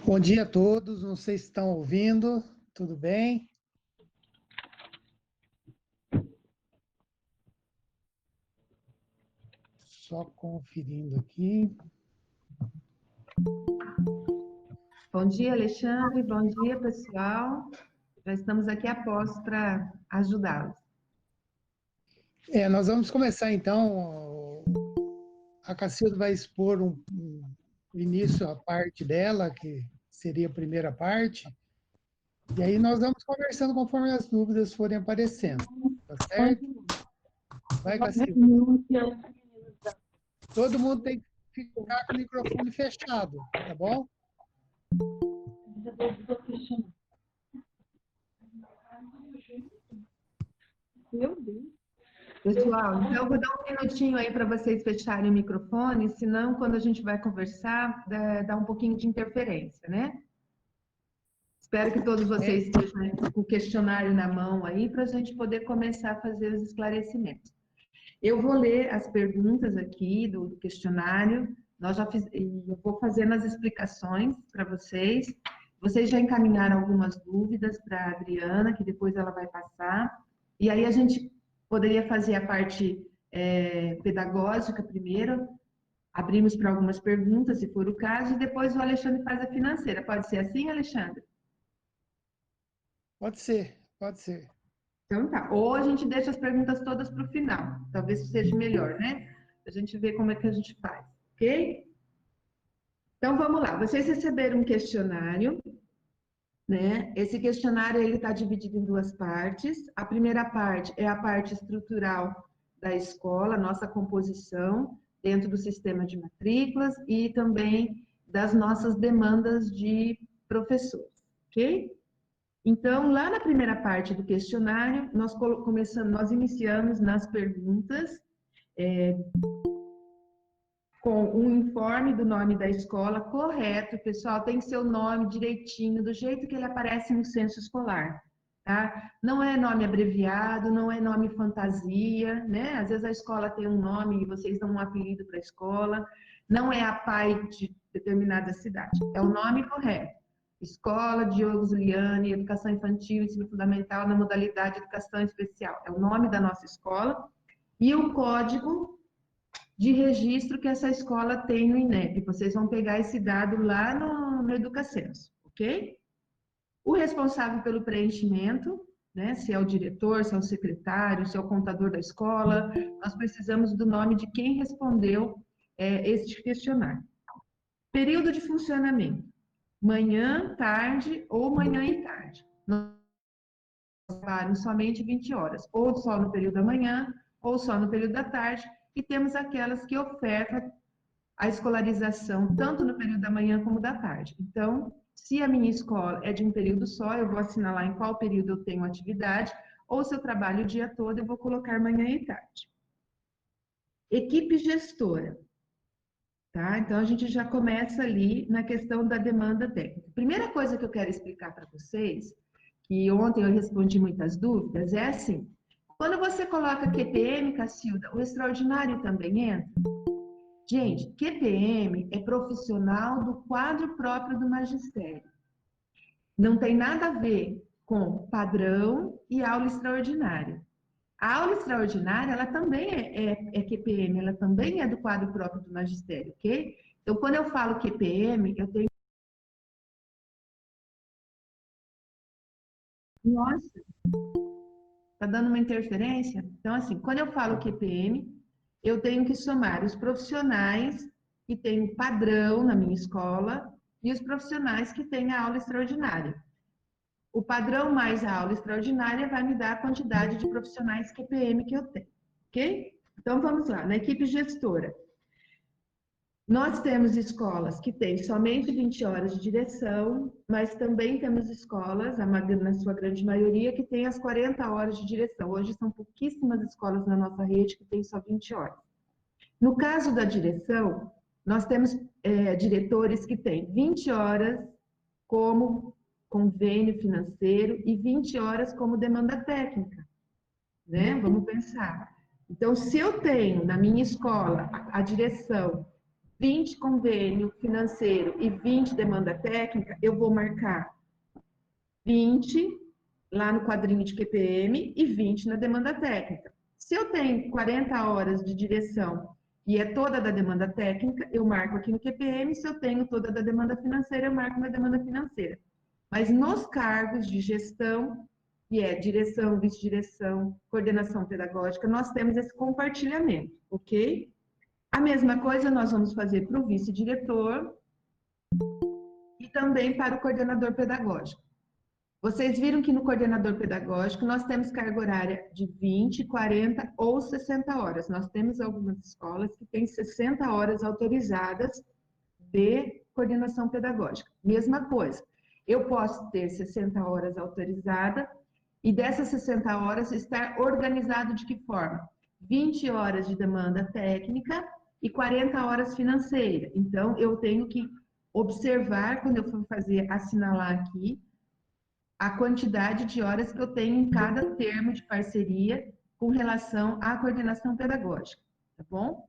Bom dia a todos, não sei se estão ouvindo, tudo bem? Só conferindo aqui. Bom dia, Alexandre, bom dia, pessoal. Já estamos aqui a postos para ajudá-los. Nós vamos começar então, a Cacilda vai expor o início, a parte dela, que seria a primeira parte, e aí nós vamos conversando conforme as dúvidas forem aparecendo, tá certo? Vai, Cacilda. Todo mundo tem que ficar com o microfone fechado, tá bom? Meu Deus. Pessoal, então eu vou dar um minutinho aí para vocês fecharem o microfone, senão quando a gente vai conversar, dá um pouquinho de interferência, né? Espero que todos vocês estejam com o questionário na mão aí para a gente poder começar a fazer os esclarecimentos. Eu vou ler as perguntas aqui do questionário, eu vou fazendo as explicações para vocês. Vocês já encaminharam algumas dúvidas para a Adriana, que depois ela vai passar. E aí a gente poderia fazer a parte pedagógica primeiro, abrimos para algumas perguntas, se for o caso, e depois o Alexandre faz a financeira. Pode ser assim, Alexandre? Pode ser, pode ser. Então tá. Ou a gente deixa as perguntas todas para o final. Talvez seja melhor, né? A gente vê como é que a gente faz, ok? Então vamos lá. Vocês receberam um questionário, né? Esse questionário ele está dividido em duas partes. A primeira parte é a parte estrutural da escola, nossa composição dentro do sistema de matrículas e também das nossas demandas de professores, ok? Então, lá na primeira parte do questionário, nós iniciamos nas perguntas com um informe do nome da escola correto, pessoal, tem que ser o nome direitinho, do jeito que ele aparece no censo escolar, tá? Não é nome abreviado, não é nome fantasia, né? Às vezes a escola tem um nome e vocês dão um apelido para a escola, não é a PAI de determinada cidade, é o nome correto. Escola Diogo Zuliani, Educação Infantil, Ensino Fundamental na modalidade Educação Especial. É o nome da nossa escola e o código de registro que essa escola tem no INEP. Vocês vão pegar esse dado lá no Educacenso, ok? O responsável pelo preenchimento, né, se é o diretor, se é o secretário, se é o contador da escola, nós precisamos do nome de quem respondeu este questionário. Período de funcionamento. Manhã, tarde ou manhã e tarde. Nós trabalhamos somente 20 horas, ou só no período da manhã, ou só no período da tarde, e temos aquelas que ofertam a escolarização tanto no período da manhã como da tarde. Então, se a minha escola é de um período só, eu vou assinalar em qual período eu tenho atividade, ou se eu trabalho o dia todo, eu vou colocar manhã e tarde. Equipe gestora. Tá? Então, a gente já começa ali na questão da demanda técnica. Primeira coisa que eu quero explicar para vocês, que ontem eu respondi muitas dúvidas, é assim, quando você coloca QPM, Cacilda, o extraordinário também entra? Gente, QPM é profissional do quadro próprio do magistério. Não tem nada a ver com padrão e aula extraordinária. A aula extraordinária, ela também é QPM, ela também é do quadro próprio do magistério, ok? Então, quando eu falo QPM, eu tenho... Nossa, tá dando uma interferência? Então, assim, quando eu falo QPM, eu tenho que somar os profissionais que têm o padrão na minha escola e os profissionais que têm a aula extraordinária. O padrão mais a aula extraordinária vai me dar a quantidade de profissionais QPM que eu tenho, ok? Então, vamos lá, na equipe gestora. Nós temos escolas que têm somente 20 horas de direção, mas também temos escolas, na sua grande maioria, que têm as 40 horas de direção. Hoje são pouquíssimas escolas na nossa rede que têm só 20 horas. No caso da direção, nós temos diretores que têm 20 horas como convênio financeiro e 20 horas como demanda técnica, né? Vamos pensar. Então, se eu tenho na minha escola a direção 20 convênio financeiro e 20 demanda técnica, eu vou marcar 20 lá no quadrinho de QPM e 20 na demanda técnica. Se eu tenho 40 horas de direção e é toda da demanda técnica, eu marco aqui no QPM. Se eu tenho toda da demanda financeira, eu marco na demanda financeira. Mas nos cargos de gestão, que é direção, vice-direção, coordenação pedagógica, nós temos esse compartilhamento, ok? A mesma coisa nós vamos fazer para o vice-diretor e também para o coordenador pedagógico. Vocês viram que no coordenador pedagógico nós temos carga horária de 20, 40 ou 60 horas. Nós temos algumas escolas que têm 60 horas autorizadas de coordenação pedagógica. Mesma coisa, eu posso ter 60 horas autorizadas e dessas 60 horas estar organizado de que forma? 20 horas de demanda técnica e 40 horas financeira. Então, eu tenho que observar, quando eu for fazer, assinalar aqui, a quantidade de horas que eu tenho em cada termo de parceria com relação à coordenação pedagógica, tá bom?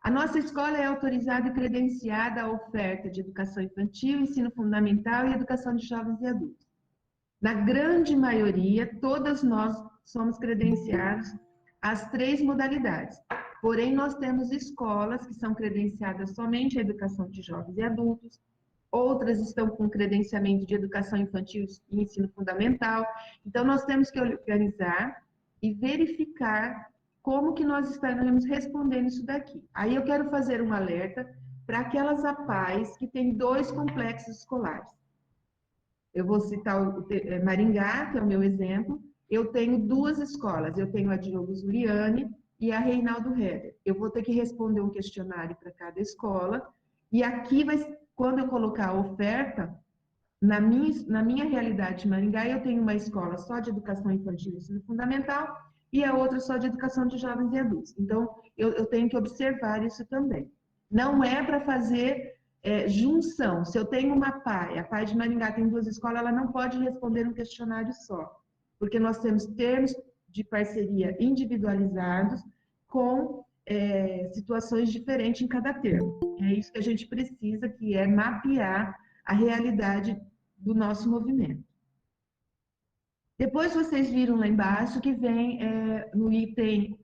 A nossa escola é autorizada e credenciada à oferta de educação infantil, ensino fundamental e educação de jovens e adultos. Na grande maioria, todas nós somos credenciados às 3 modalidades. Porém, nós temos escolas que são credenciadas somente à educação de jovens e adultos, outras estão com credenciamento de educação infantil e ensino fundamental. Então, nós temos que organizar e verificar como que nós estaremos respondendo isso daqui. Aí eu quero fazer um alerta para aquelas APAES que têm 2 complexos escolares. Eu vou citar o Maringá, que é o meu exemplo. Eu tenho 2 escolas, eu tenho a Diogo Zuliani e a Reinaldo Heder. Eu vou ter que responder um questionário para cada escola, e aqui quando eu colocar a oferta, na minha realidade de Maringá, eu tenho uma escola só de educação infantil e ensino fundamental e a outra só de educação de jovens e adultos. Então, eu tenho que observar isso também. Não é para fazer junção. Se eu tenho uma PAI, a PAI de Maringá tem 2 escolas, ela não pode responder um questionário só, porque nós temos termos de parceria individualizados com situações diferentes em cada termo. É isso que a gente precisa, que é mapear a realidade do nosso movimento. Depois vocês viram lá embaixo que vem no item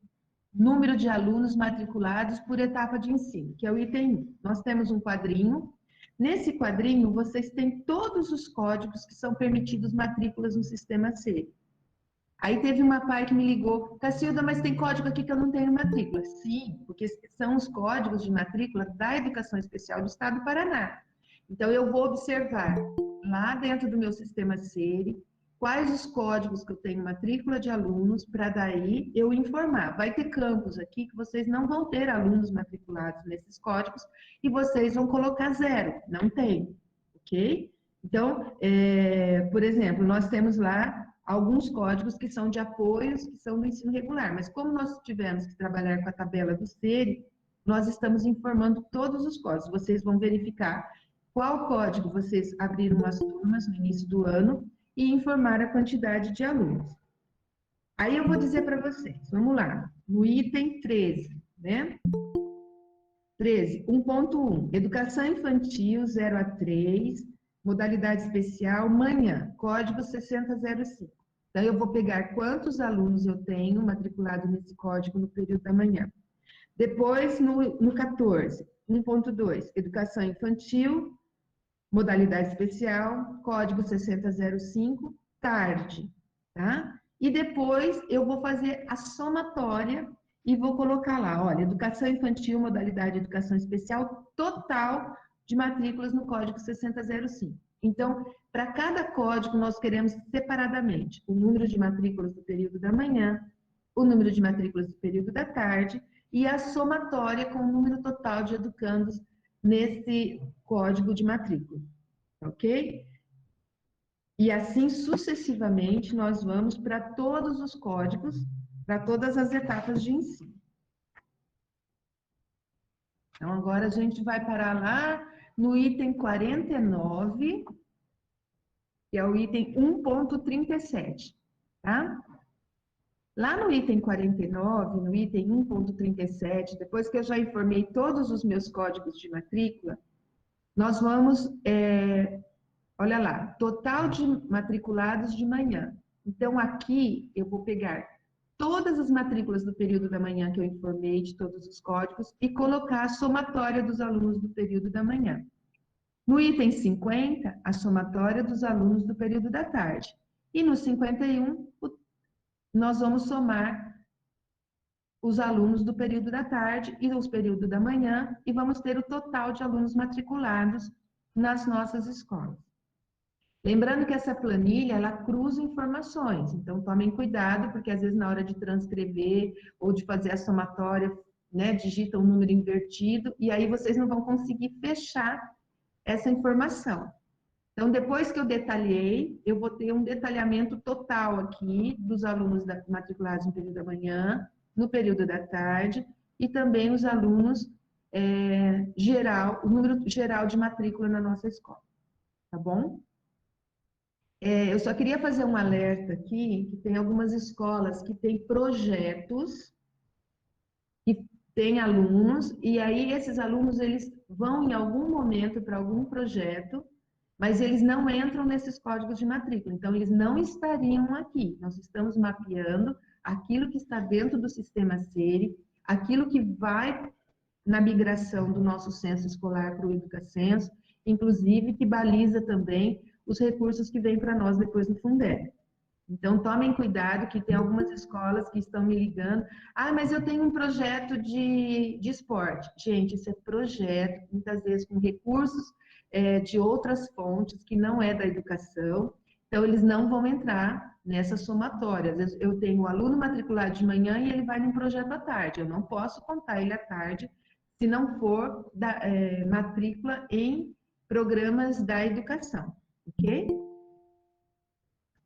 número de alunos matriculados por etapa de ensino, que é o item 1. Nós temos um quadrinho. Nesse quadrinho, vocês têm todos os códigos que são permitidos matrículas no sistema C. Aí teve uma pai que me ligou, Cacilda, mas tem código aqui que eu não tenho matrícula. Sim, porque são os códigos de matrícula da Educação Especial do Estado do Paraná. Então, eu vou observar lá dentro do meu sistema SERI quais os códigos que eu tenho matrícula de alunos, para daí eu informar. Vai ter campos aqui que vocês não vão ter alunos matriculados nesses códigos e vocês vão colocar 0. Não tem, ok? Então, por exemplo, nós temos lá alguns códigos que são de apoios, que são do ensino regular, mas como nós tivemos que trabalhar com a tabela do SERI, nós estamos informando todos os códigos. Vocês vão verificar qual código vocês abriram as turmas no início do ano e informar a quantidade de alunos. Aí eu vou dizer para vocês, vamos lá, no item 13, né? 13, 1.1, educação infantil 0 a 3, modalidade especial, manhã, código 6005. Então, eu vou pegar quantos alunos eu tenho matriculado nesse código no período da manhã. Depois, no 14, 1.2, educação infantil, modalidade especial, código 6005, tarde, tá? E depois eu vou fazer a somatória e vou colocar lá, olha, educação infantil, modalidade educação especial, total de matrículas no código 6005. Então, para cada código, nós queremos separadamente o número de matrículas do período da manhã, o número de matrículas do período da tarde e a somatória com o número total de educandos nesse código de matrícula, ok? E assim sucessivamente nós vamos para todos os códigos, para todas as etapas de ensino. Então agora a gente vai parar lá no item 49, que é o item 1.37, tá? Lá no item 49, no item 1.37, depois que eu já informei todos os meus códigos de matrícula, nós vamos, olha lá, total de matriculados de manhã. Então, aqui eu vou pegar todas as matrículas do período da manhã que eu informei de todos os códigos e colocar a somatória dos alunos do período da manhã. No item 50, a somatória dos alunos do período da tarde. E no 51, nós vamos somar os alunos do período da tarde e os períodos da manhã e vamos ter o total de alunos matriculados nas nossas escolas. Lembrando que essa planilha, ela cruza informações, então tomem cuidado, porque às vezes na hora de transcrever ou de fazer a somatória, né, digita um número invertido e aí vocês não vão conseguir fechar essa informação. Então, depois que eu detalhei, eu vou ter um detalhamento total aqui dos alunos matriculados no período da manhã, no período da tarde, e também os alunos o número geral de matrícula na nossa escola, tá bom? Eu só queria fazer um alerta aqui, que tem algumas escolas que têm projetos, que têm alunos, e aí esses alunos, eles vão em algum momento para algum projeto, mas eles não entram nesses códigos de matrícula, então eles não estariam aqui. Nós estamos mapeando aquilo que está dentro do sistema SERI, aquilo que vai na migração do nosso censo escolar para o Educacenso, inclusive que baliza também os recursos que vêm para nós depois no Fundeb. Então, tomem cuidado, que tem algumas escolas que estão me ligando. Ah, mas eu tenho um projeto de esporte. Gente, isso é projeto, muitas vezes com recursos de outras fontes, que não é da educação. Então, eles não vão entrar nessa somatória. Às vezes, eu tenho um aluno matriculado de manhã e ele vai num projeto à tarde. Eu não posso contar ele à tarde, se não for matrícula em programas da educação, ok?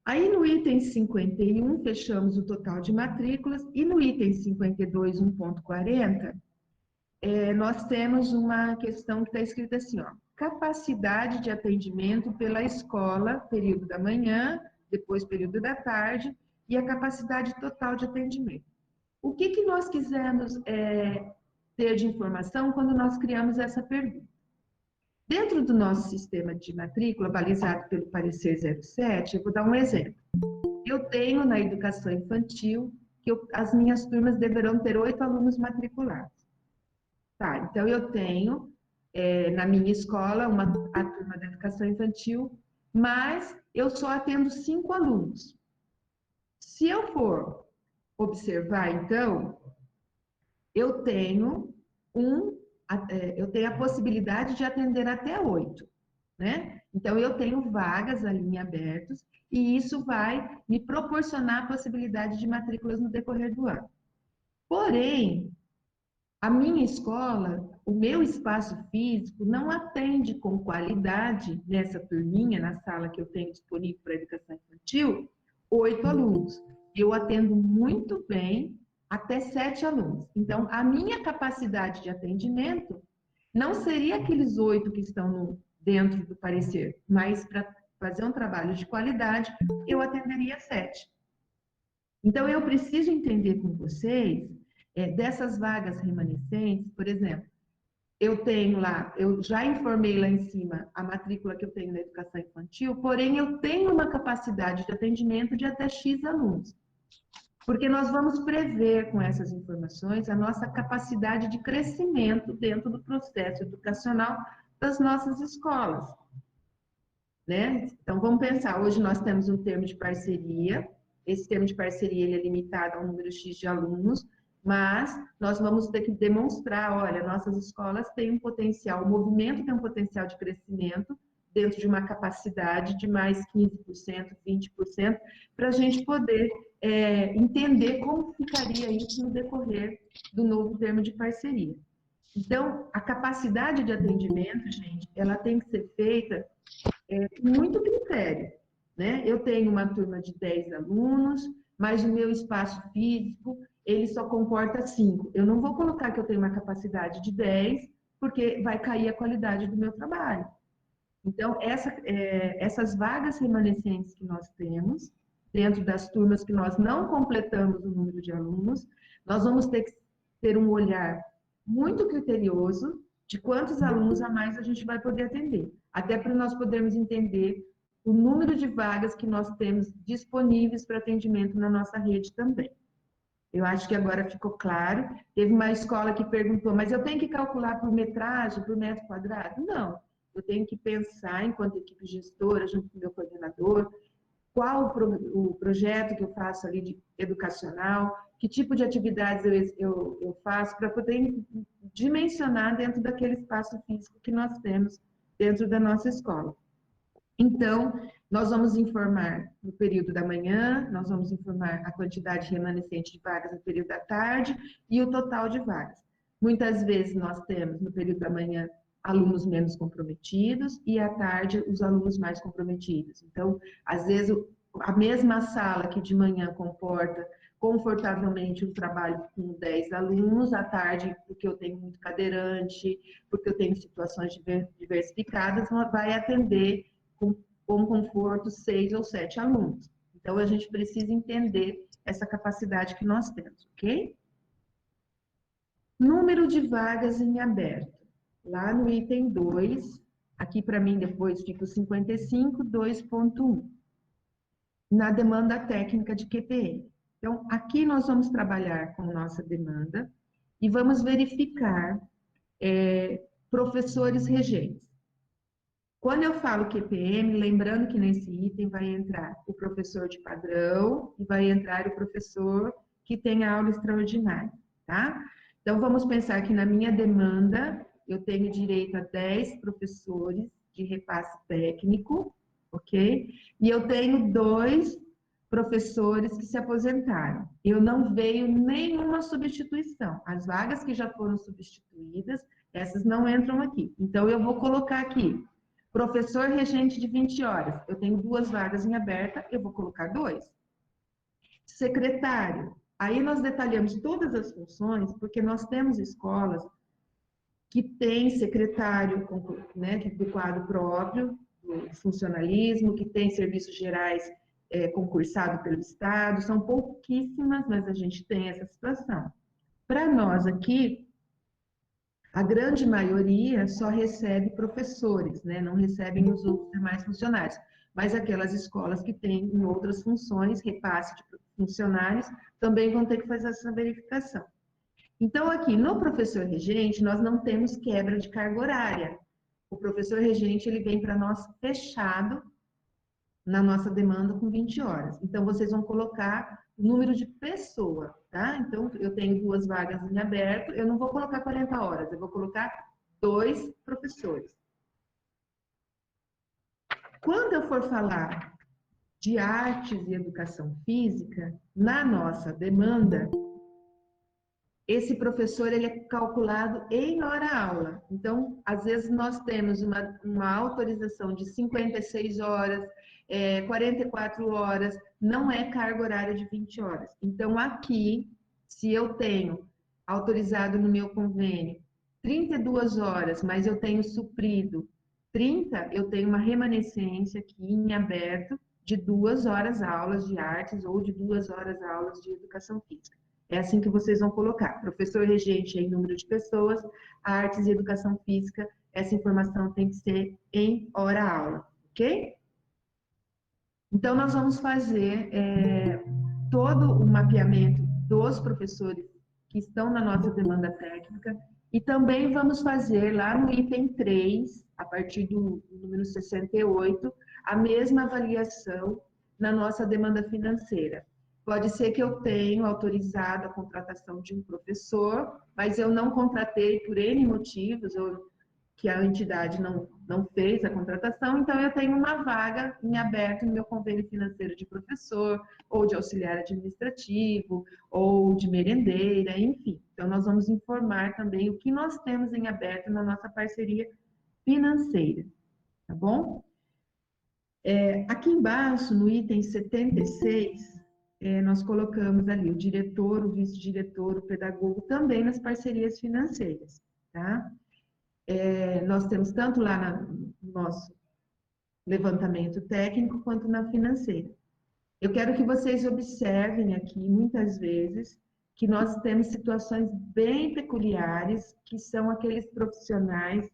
Aí no item 51, fechamos o total de matrículas, e no item 52, 1.40, nós temos uma questão que está escrita assim, ó, capacidade de atendimento pela escola, período da manhã, depois período da tarde, e a capacidade total de atendimento. O que nós quisemos ter de informação quando nós criamos essa pergunta? Dentro do nosso sistema de matrícula, balizado pelo parecer 07, eu vou dar um exemplo. Eu tenho na educação infantil que as minhas turmas deverão ter 8 alunos matriculados. Tá, então eu tenho na minha escola a turma da educação infantil, mas eu só atendo 5 alunos. Se eu for observar, então, eu tenho a possibilidade de atender até 8, né? Então, eu tenho vagas ali em abertos e isso vai me proporcionar a possibilidade de matrículas no decorrer do ano. Porém, a minha escola, o meu espaço físico não atende com qualidade nessa turminha, na sala que eu tenho disponível para a educação infantil, 8 alunos. Eu atendo muito bem até 7 alunos. Então, a minha capacidade de atendimento não seria aqueles 8 que estão dentro do parecer, mas para fazer um trabalho de qualidade, eu atenderia 7. Então, eu preciso entender com vocês dessas vagas remanescentes, por exemplo, eu tenho lá, eu já informei lá em cima a matrícula que eu tenho na educação infantil, porém eu tenho uma capacidade de atendimento de até X alunos. Porque nós vamos prever com essas informações a nossa capacidade de crescimento dentro do processo educacional das nossas escolas, né? Então, vamos pensar, hoje nós temos um termo de parceria, esse termo de parceria ele é limitado a um número X de alunos, mas nós vamos ter que demonstrar, olha, nossas escolas têm um potencial, o movimento tem um potencial de crescimento dentro de uma capacidade de mais 15%, 20%, para a gente poder entender como ficaria isso no decorrer do novo termo de parceria. Então, a capacidade de atendimento, gente, ela tem que ser feita com muito critério, né? Eu tenho uma turma de 10 alunos, mas o meu espaço físico, ele só comporta 5. Eu não vou colocar que eu tenho uma capacidade de 10, porque vai cair a qualidade do meu trabalho. Então, essas vagas remanescentes que nós temos, dentro das turmas que nós não completamos o número de alunos, nós vamos ter que ter um olhar muito criterioso de quantos alunos a mais a gente vai poder atender, até para nós podermos entender o número de vagas que nós temos disponíveis para atendimento na nossa rede também. Eu acho que agora ficou claro. Teve uma escola que perguntou, mas eu tenho que calcular por metragem, por metro quadrado? Não. Eu tenho que pensar, enquanto equipe gestora, junto com o meu coordenador, qual o projeto que eu faço ali de educacional, que tipo de atividades eu faço para poder dimensionar dentro daquele espaço físico que nós temos dentro da nossa escola. Então, nós vamos informar no período da manhã, nós vamos informar a quantidade remanescente de vagas no período da tarde e o total de vagas. Muitas vezes nós temos no período da manhã alunos menos comprometidos e à tarde os alunos mais comprometidos. Então, às vezes a mesma sala que de manhã comporta confortavelmente um trabalho com 10 alunos, à tarde, porque eu tenho muito cadeirante, porque eu tenho situações diversificadas, vai atender com conforto 6 ou 7 alunos. Então, a gente precisa entender essa capacidade que nós temos, ok? Número de vagas em aberto. Lá no item 2, aqui para mim depois fica o 55, 2.1, na demanda técnica de QPM. Então, aqui nós vamos trabalhar com nossa demanda e vamos verificar professores regentes. Quando eu falo QPM, lembrando que nesse item vai entrar o professor de padrão e vai entrar o professor que tem aula extraordinária, tá? Então, vamos pensar que na minha demanda, eu tenho direito a 10 professores de repasse técnico, ok? E eu tenho 2 professores que se aposentaram. Eu não veio nenhuma substituição. As vagas que já foram substituídas, essas não entram aqui. Então, eu vou colocar aqui professor regente de 20 horas, eu tenho 2 vagas em aberta, eu vou colocar 2. Secretário, aí nós detalhamos todas as funções, porque nós temos escolas que têm secretário, né, do quadro próprio, do funcionalismo, que tem serviços gerais concursado pelo Estado, são pouquíssimas, mas a gente tem essa situação. Para nós aqui, a grande maioria só recebe professores, né? Não recebem os outros demais funcionários. Mas aquelas escolas que têm em outras funções, repasse de funcionários, também vão ter que fazer essa verificação. Então, aqui, no professor regente, nós não temos quebra de carga horária. O professor regente, ele vem para nós fechado na nossa demanda com 20 horas. Então, vocês vão colocar o número de pessoa, tá? Então, eu tenho 2 vagas em aberto, eu não vou colocar 40 horas, eu vou colocar 2 professores. Quando eu for falar de artes e educação física, na nossa demanda, esse professor ele é calculado em hora-aula. Então, às vezes nós temos uma autorização de 56 horas, 44 horas, não é carga horária de 20 horas. Então, aqui, se eu tenho autorizado no meu convênio 32 horas, mas eu tenho suprido 30, eu tenho uma remanescência aqui em aberto de 2 horas aulas de artes ou de 2 horas aulas de educação física. É assim que vocês vão colocar. Professor regente em número de pessoas, artes e educação física, essa informação tem que ser em hora-aula, ok? Então, nós vamos fazer todo o mapeamento dos professores que estão na nossa demanda técnica e também vamos fazer lá no item 3, a partir do número 68, a mesma avaliação na nossa demanda financeira. Pode ser que eu tenha autorizado a contratação de um professor, mas eu não contratei por N motivos, ou que a entidade não fez a contratação, então eu tenho uma vaga em aberto no meu convênio financeiro de professor, ou de auxiliar administrativo, ou de merendeira, enfim. Então, nós vamos informar também o que nós temos em aberto na nossa parceria financeira, tá bom? Aqui embaixo, no item 76, nós colocamos ali o diretor, o vice-diretor, o pedagogo, também nas parcerias financeiras, tá? Nós temos tanto lá no nosso levantamento técnico, quanto na financeira. Eu quero que vocês observem aqui, muitas vezes, que nós temos situações bem peculiares, que são aqueles profissionais,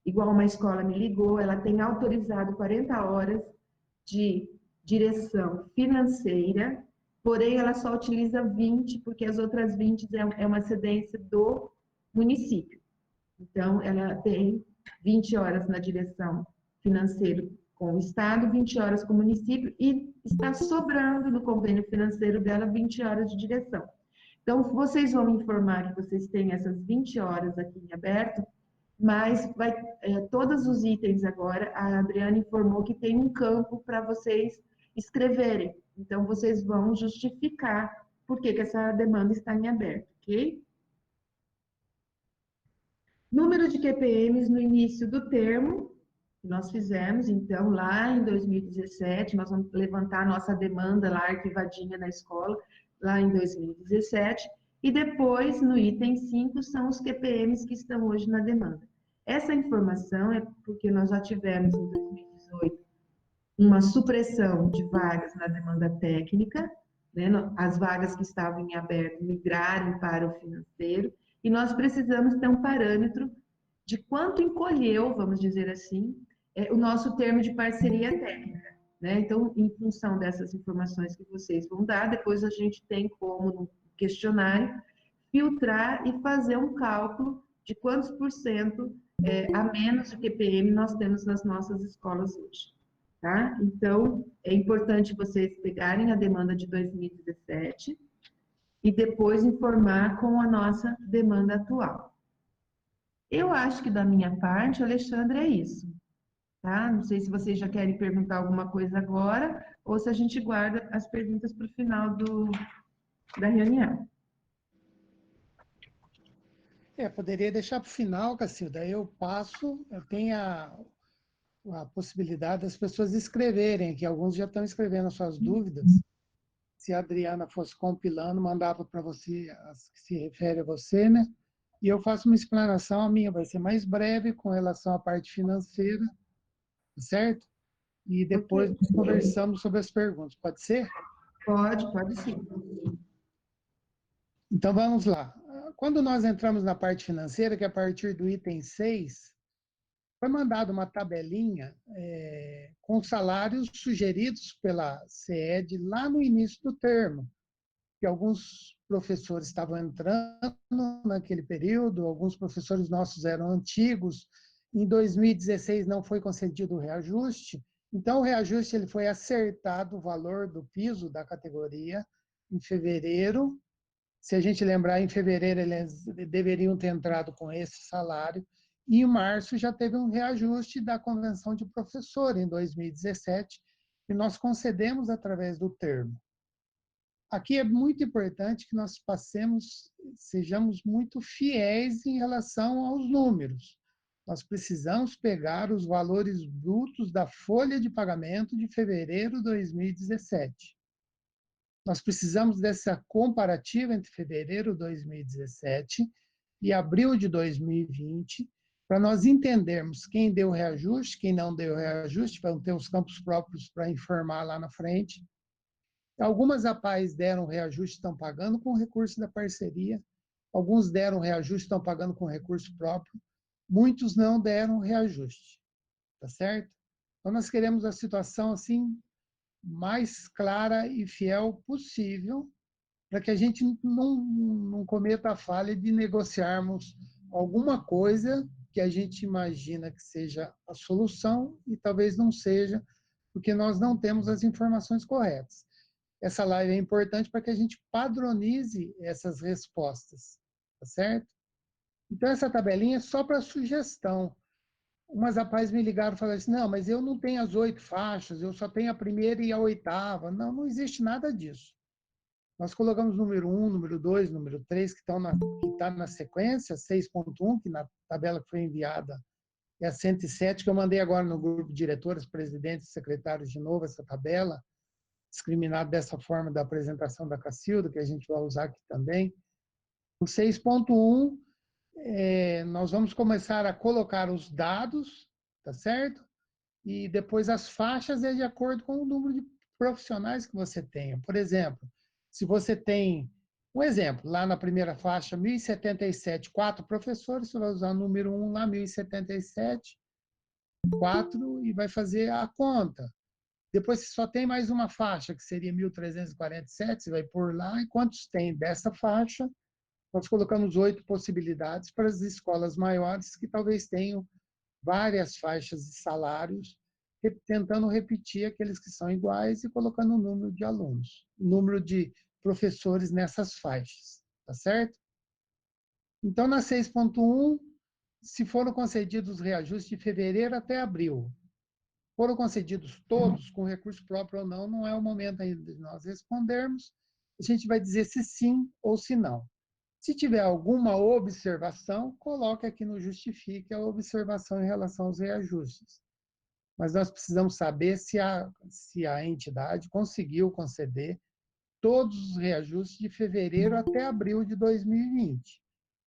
igual uma escola me ligou, ela tem autorizado 40 horas de direção financeira, porém ela só utiliza 20, porque as outras 20 é uma cedência do município. Então, ela tem 20 horas na direção financeira com o Estado, 20 horas com o município e está sobrando no convênio financeiro dela 20 horas de direção. Então, vocês vão me informar que vocês têm essas 20 horas aqui em aberto, mas todos os itens agora, a Adriana informou que tem um campo para vocês escreverem. Então, vocês vão justificar por que essa demanda está em aberto, ok? Número de QPMs no início do termo, nós fizemos, então, lá em 2017, nós vamos levantar a nossa demanda lá arquivadinha na escola, lá em 2017, e depois, no item 5, são os QPMs que estão hoje na demanda. Essa informação é porque nós já tivemos, em 2018, uma supressão de vagas na demanda técnica, né? As vagas que estavam em aberto migraram para o financeiro, e nós precisamos ter um parâmetro de quanto encolheu, vamos dizer assim, o nosso termo de parceria técnica. Né? Então, em função dessas informações que vocês vão dar, depois a gente tem como, no questionário, filtrar e fazer um cálculo de quantos por cento a menos de QPM nós temos nas nossas escolas hoje. Tá? Então, é importante vocês pegarem a demanda de 2017 e depois informar com a nossa demanda atual. Eu acho que da minha parte, Alexandre, é isso. Tá? Não sei se vocês já querem perguntar alguma coisa agora ou se a gente guarda as perguntas para o final da reunião. Poderia deixar para o final, Cacilda. Eu passo, eu tenho a possibilidade das pessoas escreverem, que alguns já estão escrevendo as suas dúvidas. Se a Adriana fosse compilando, mandava para você as que se refere a você, né? E eu faço uma explanação, a minha vai ser mais breve com relação à parte financeira, certo? E depois nós conversamos sobre as perguntas. Pode ser? Pode sim. Então vamos lá. Quando nós entramos na parte financeira, que é a partir do item 6, foi mandada uma tabelinha com salários sugeridos pela CED lá no início do termo, que alguns professores estavam entrando naquele período, alguns professores nossos eram antigos. Em 2016 não foi concedido o reajuste, então o reajuste ele foi acertado o valor do piso da categoria em fevereiro. Se a gente lembrar, em fevereiro eles deveriam ter entrado com esse salário, e em março já teve um reajuste da convenção de professor em 2017, e nós concedemos através do termo. Aqui é muito importante que nós sejamos muito fiéis em relação aos números. Nós precisamos pegar os valores brutos da folha de pagamento de fevereiro de 2017. Nós precisamos dessa comparativa entre fevereiro de 2017 e abril de 2020, para nós entendermos quem deu reajuste, quem não deu reajuste, para ter os campos próprios para informar lá na frente. Algumas APAES deram reajuste, estão pagando com recurso da parceria, alguns deram reajuste, estão pagando com recurso próprio, muitos não deram reajuste, tá certo? Então, nós queremos a situação assim mais clara e fiel possível, para que a gente não cometa a falha de negociarmos alguma coisa que a gente imagina que seja a solução e talvez não seja, porque nós não temos as informações corretas. Essa live é importante para que a gente padronize essas respostas, tá certo? Então, essa tabelinha é só para sugestão. Umas rapazes me ligaram e falaram assim, não, mas eu não tenho as 8 faixas, eu só tenho a primeira e a 8ª. Não, não existe nada disso. Nós colocamos número 1, número 2, número 3, que está na sequência, 6.1, que na tabela que foi enviada é a 107, que eu mandei agora no grupo de diretores, presidentes, secretários de novo, essa tabela, discriminado dessa forma da apresentação da Cacilda, que a gente vai usar aqui também. O 6.1, nós vamos começar a colocar os dados, tá certo? E depois as faixas é de acordo com o número de profissionais que você tenha. Por exemplo, se você tem, um exemplo, lá na primeira faixa, 1.077, 4 professores, você vai usar o número 1 lá, 1.077, 4, e vai fazer a conta. Depois, se só tem mais uma faixa, que seria 1.347, você vai pôr lá, e quantos tem dessa faixa? Nós colocamos 8 possibilidades para as escolas maiores, que talvez tenham várias faixas de salários, tentando repetir aqueles que são iguais e colocando o número de alunos, o número de professores nessas faixas, tá certo? Então, na 6.1, se foram concedidos reajustes de fevereiro até abril, foram concedidos todos com recurso próprio ou não, não é o momento ainda de nós respondermos. A gente vai dizer se sim ou se não. Se tiver alguma observação, coloque aqui no justifique a observação em relação aos reajustes. Mas nós precisamos saber se a entidade conseguiu conceder todos os reajustes de fevereiro até abril de 2020.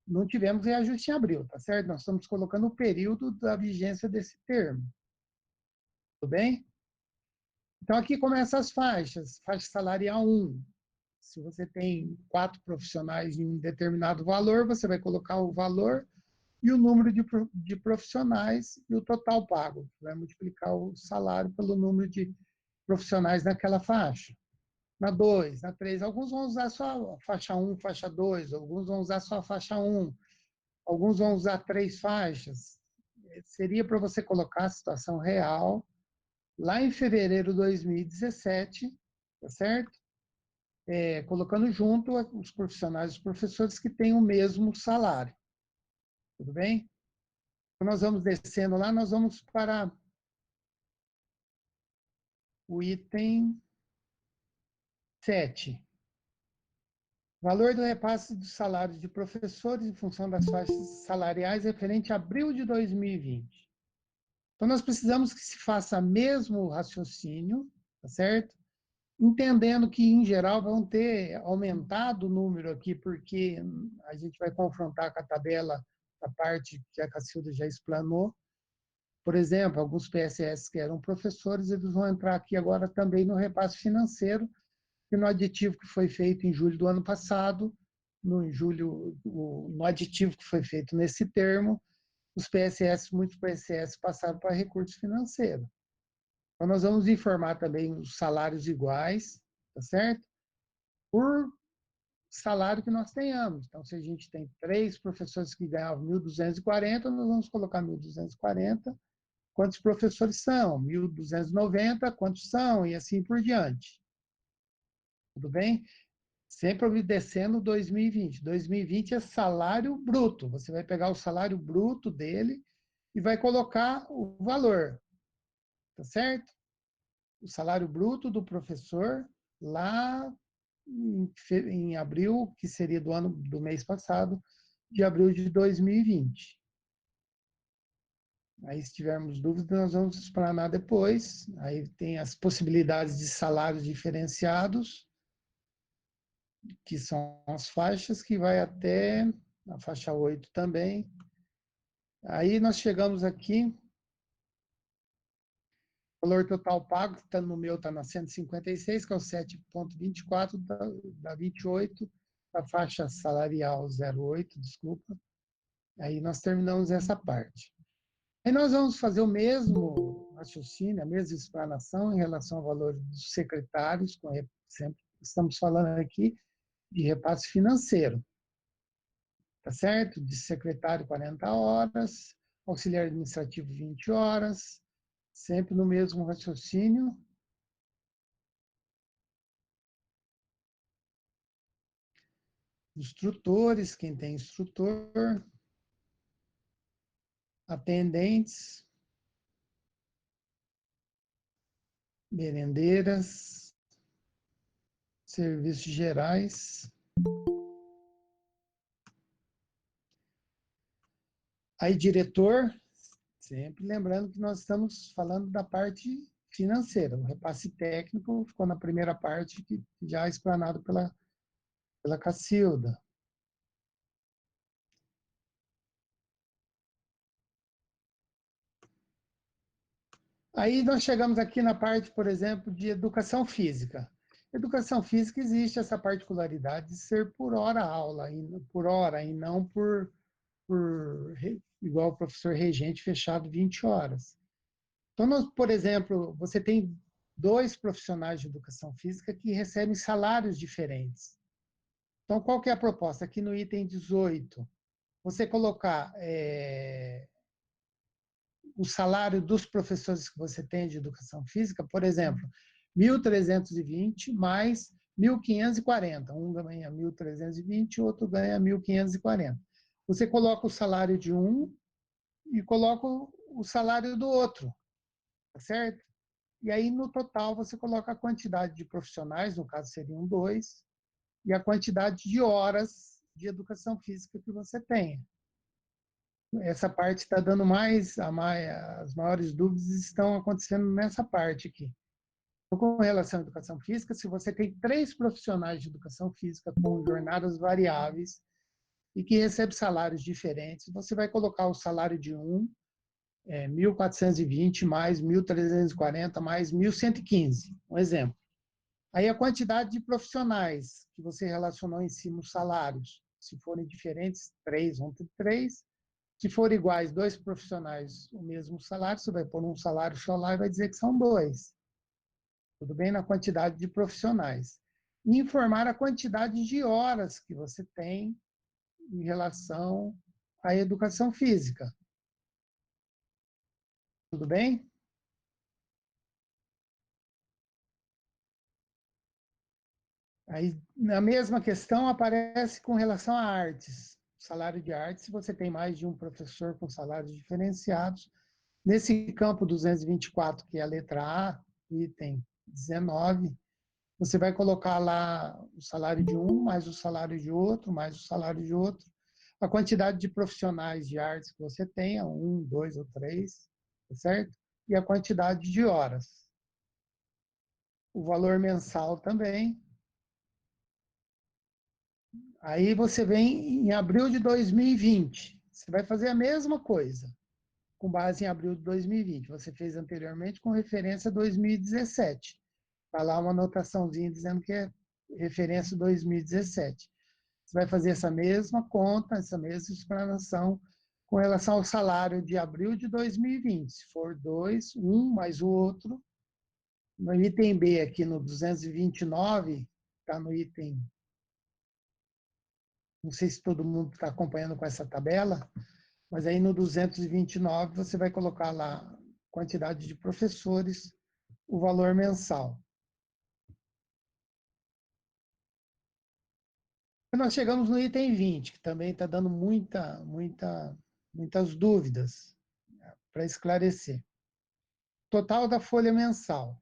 Não tivemos reajuste em abril, tá certo? Nós estamos colocando o período da vigência desse termo. Tudo bem? Então, aqui começam as faixas. Faixa salarial 1. Se você tem 4 profissionais em um determinado valor, você vai colocar o valor e o número de profissionais e o total pago. Vai multiplicar o salário pelo número de profissionais naquela faixa. Na 2, na 3, alguns vão usar só a faixa 1, faixa 2, alguns vão usar só a faixa 1, alguns vão usar 3 faixas. Seria para você colocar a situação real lá em fevereiro de 2017, tá certo? Colocando junto os profissionais e os professores que têm o mesmo salário. Tudo bem? Então, nós vamos descendo lá, nós vamos para o item 7. Valor do repasse dos salários de professores em função das faixas salariais referente a abril de 2020. Então, nós precisamos que se faça mesmo raciocínio, tá certo? Entendendo que, em geral, vão ter aumentado o número aqui, porque a gente vai confrontar com a tabela, a parte que a Cacilda já explanou. Por exemplo, alguns PSS que eram professores, eles vão entrar aqui agora também no repasse financeiro, e no aditivo que foi feito em julho do ano passado, no aditivo que foi feito nesse termo, os PSS, muitos PSS passaram para recurso financeiro. Então, nós vamos informar também os salários iguais, tá certo? Por salário que nós tenhamos. Então, se a gente tem 3 professores que ganhavam 1.240, nós vamos colocar 1.240. Quantos professores são? 1.290, quantos são? E assim por diante. Tudo bem? Sempre obedecendo 2020. 2020 é salário bruto. Você vai pegar o salário bruto dele e vai colocar o valor. Tá certo? O salário bruto do professor lá em abril, que seria do mês passado, de abril de 2020. Aí, se tivermos dúvidas, nós vamos explanar depois. Aí tem as possibilidades de salários diferenciados, que são as faixas, que vai até a faixa 8 também. Aí nós chegamos aqui, o valor total pago, que está no meu, está na 156, que é o 7,24 da 28, a faixa salarial 08, desculpa. Aí nós terminamos essa parte. Aí nós vamos fazer o mesmo raciocínio, a mesma explanação em relação ao valor dos secretários, sempre estamos falando aqui de repasse financeiro, tá certo? De secretário 40 horas, auxiliar administrativo 20 horas, sempre no mesmo raciocínio. Instrutores, quem tem instrutor, atendentes, merendeiras, serviços gerais. Aí, diretor, sempre lembrando que nós estamos falando da parte financeira. O repasse técnico ficou na primeira parte, que já é explanado pela Cacilda. Aí nós chegamos aqui na parte, por exemplo, de educação física. Educação física existe essa particularidade de ser por hora aula, por hora, e não igual o professor regente fechado 20 horas. Então, nós, por exemplo, você tem dois profissionais de educação física que recebem salários diferentes. Então, qual que é a proposta? Aqui no item 18, você colocar o salário dos professores que você tem de educação física, por exemplo, 1.320 mais 1.540. Um ganha 1.320, o outro ganha 1.540. Você coloca o salário de um e coloca o salário do outro, tá certo? E aí, no total, você coloca a quantidade de profissionais, no caso seriam dois, e a quantidade de horas de educação física que você tenha. Essa parte está dando as maiores dúvidas estão acontecendo nessa parte aqui. Então, com relação à educação física, se você tem 3 profissionais de educação física com jornadas variáveis e que recebem salários diferentes, você vai colocar o salário de um, 1.420 mais 1.340 mais 1.115, um exemplo. Aí a quantidade de profissionais que você relacionou em cima os salários, se forem diferentes, 3 vão ter 3. Se for iguais, 2 profissionais, o mesmo salário, você vai pôr um salário só lá e vai dizer que são 2. Tudo bem? Na quantidade de profissionais. E informar a quantidade de horas que você tem em relação à educação física. Tudo bem? Aí, na mesma questão, aparece com relação a artes. Salário de artes, se você tem mais de um professor com salários diferenciados, nesse campo 224, que é a letra A, item 19, você vai colocar lá o salário de um, mais o salário de outro, mais o salário de outro, a quantidade de profissionais de artes que você tenha, 1, 2 ou 3, tá certo? E a quantidade de horas. O valor mensal também. Aí você vem em abril de 2020. Você vai fazer a mesma coisa, com base em abril de 2020. Você fez anteriormente com referência a 2017. Está lá uma anotaçãozinha dizendo que é referência 2017. Você vai fazer essa mesma conta, essa mesma explanação com relação ao salário de abril de 2020. Se for 2, um mais o outro. No item B, aqui no 229, está no item. Não sei se todo mundo está acompanhando com essa tabela, mas aí no 229 você vai colocar lá quantidade de professores, o valor mensal. Nós chegamos no item 20, que também está dando muitas dúvidas para esclarecer. Total da folha mensal.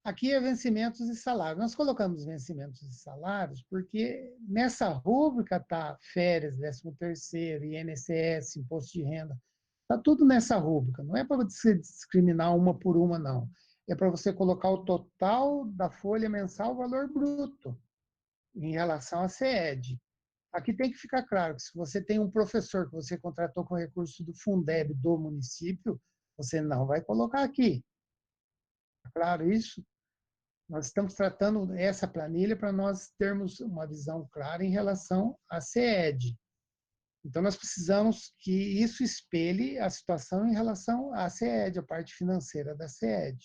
Aqui é vencimentos e salários. Nós colocamos vencimentos e salários porque nessa rúbrica está férias, 13º, INSS, imposto de renda. Está tudo nessa rúbrica. Não é para você discriminar uma por uma, não. É para você colocar o total da folha mensal, o valor bruto, em relação à CED. Aqui tem que ficar claro que se você tem um professor que você contratou com recurso do Fundeb do município, você não vai colocar aqui. Tá claro isso? Nós estamos tratando essa planilha para nós termos uma visão clara em relação à CED. Então, nós precisamos que isso espelhe a situação em relação à CED, a parte financeira da CED.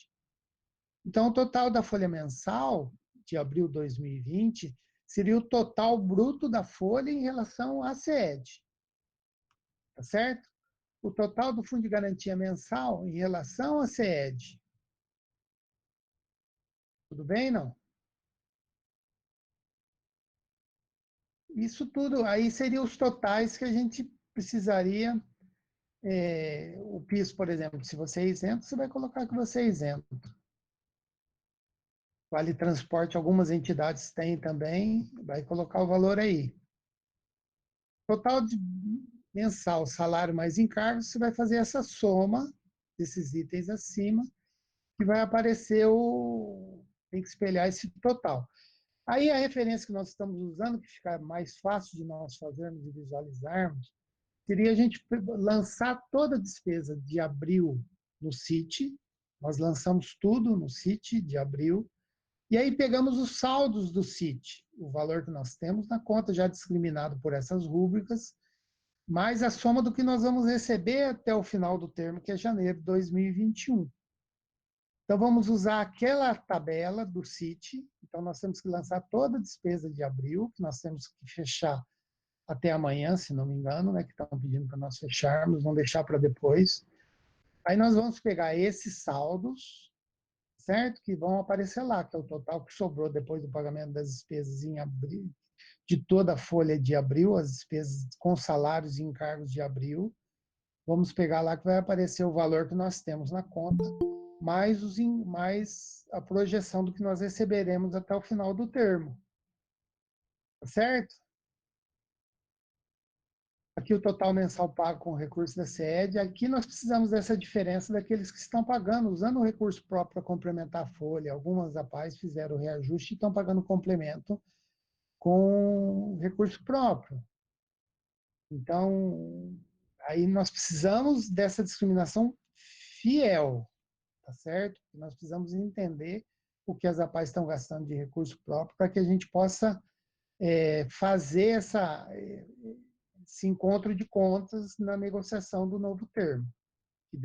Então, o total da folha mensal de abril de 2020 seria o total bruto da folha em relação à CED. Tá certo? O total do Fundo de Garantia mensal em relação à CED. Tudo bem, não? Isso tudo aí seriam os totais que a gente precisaria. O PIS, por exemplo, se você é isento, você vai colocar que você é isento. Vale transporte, algumas entidades têm também, vai colocar o valor aí. Total de mensal, salário mais encargos, você vai fazer essa soma desses itens acima, que vai aparecer tem que espelhar esse total. Aí a referência que nós estamos usando, que fica mais fácil de nós fazermos e visualizarmos, seria a gente lançar toda a despesa de abril no CIT, Nós lançamos tudo no CIT de abril, e aí pegamos os saldos do CIT, o valor que nós temos na conta, já discriminado por essas rúbricas, mais a soma do que nós vamos receber até o final do termo, que é janeiro de 2021. Então, vamos usar aquela tabela do CIT. Então, nós temos que lançar toda a despesa de abril, que nós temos que fechar até amanhã, se não me engano, né, que estão pedindo para nós fecharmos, vamos deixar para depois. Aí nós vamos pegar esses saldos, certo? Que vão aparecer lá, que é o total que sobrou depois do pagamento das despesas em abril, de toda a folha de abril, as despesas com salários e encargos de abril. Vamos pegar lá que vai aparecer o valor que nós temos na conta, mais a projeção do que nós receberemos até o final do termo. Tá certo? Aqui o total mensal pago com o recurso da SED. Aqui nós precisamos dessa diferença daqueles que estão pagando, usando o recurso próprio para complementar a folha. Algumas APAES fizeram o reajuste e estão pagando complemento com recurso próprio. Então, aí nós precisamos dessa discriminação fiel, tá certo? Nós precisamos entender o que as APAES estão gastando de recurso próprio para que a gente possa fazer esse encontro de contas na negociação do novo termo, que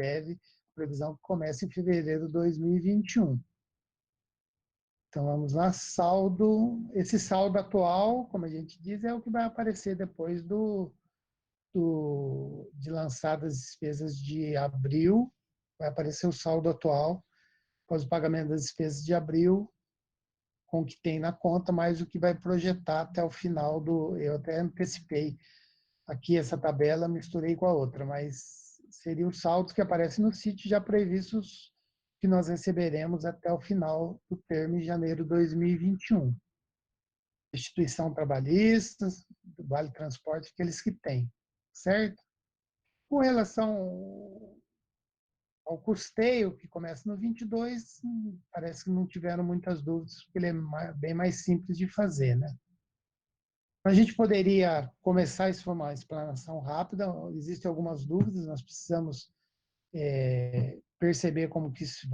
previsão que começa em fevereiro de 2021. Então, vamos lá, esse saldo atual, como a gente diz, é o que vai aparecer depois de lançadas as despesas de abril, vai aparecer o saldo atual, após o pagamento das despesas de abril, com o que tem na conta, mais o que vai projetar até o final eu até antecipei aqui essa tabela, misturei com a outra, mas seriam os saldos que aparecem no CIT já previstos que nós receberemos até o final do termo em janeiro de 2021. Instituição trabalhista, Vale Transporte, aqueles que têm, certo? Com relação ao custeio, que começa no 22, parece que não tiveram muitas dúvidas, porque ele é bem mais simples de fazer, né? A gente poderia começar isso foi uma explanação rápida, existem algumas dúvidas, nós precisamos perceber como que isso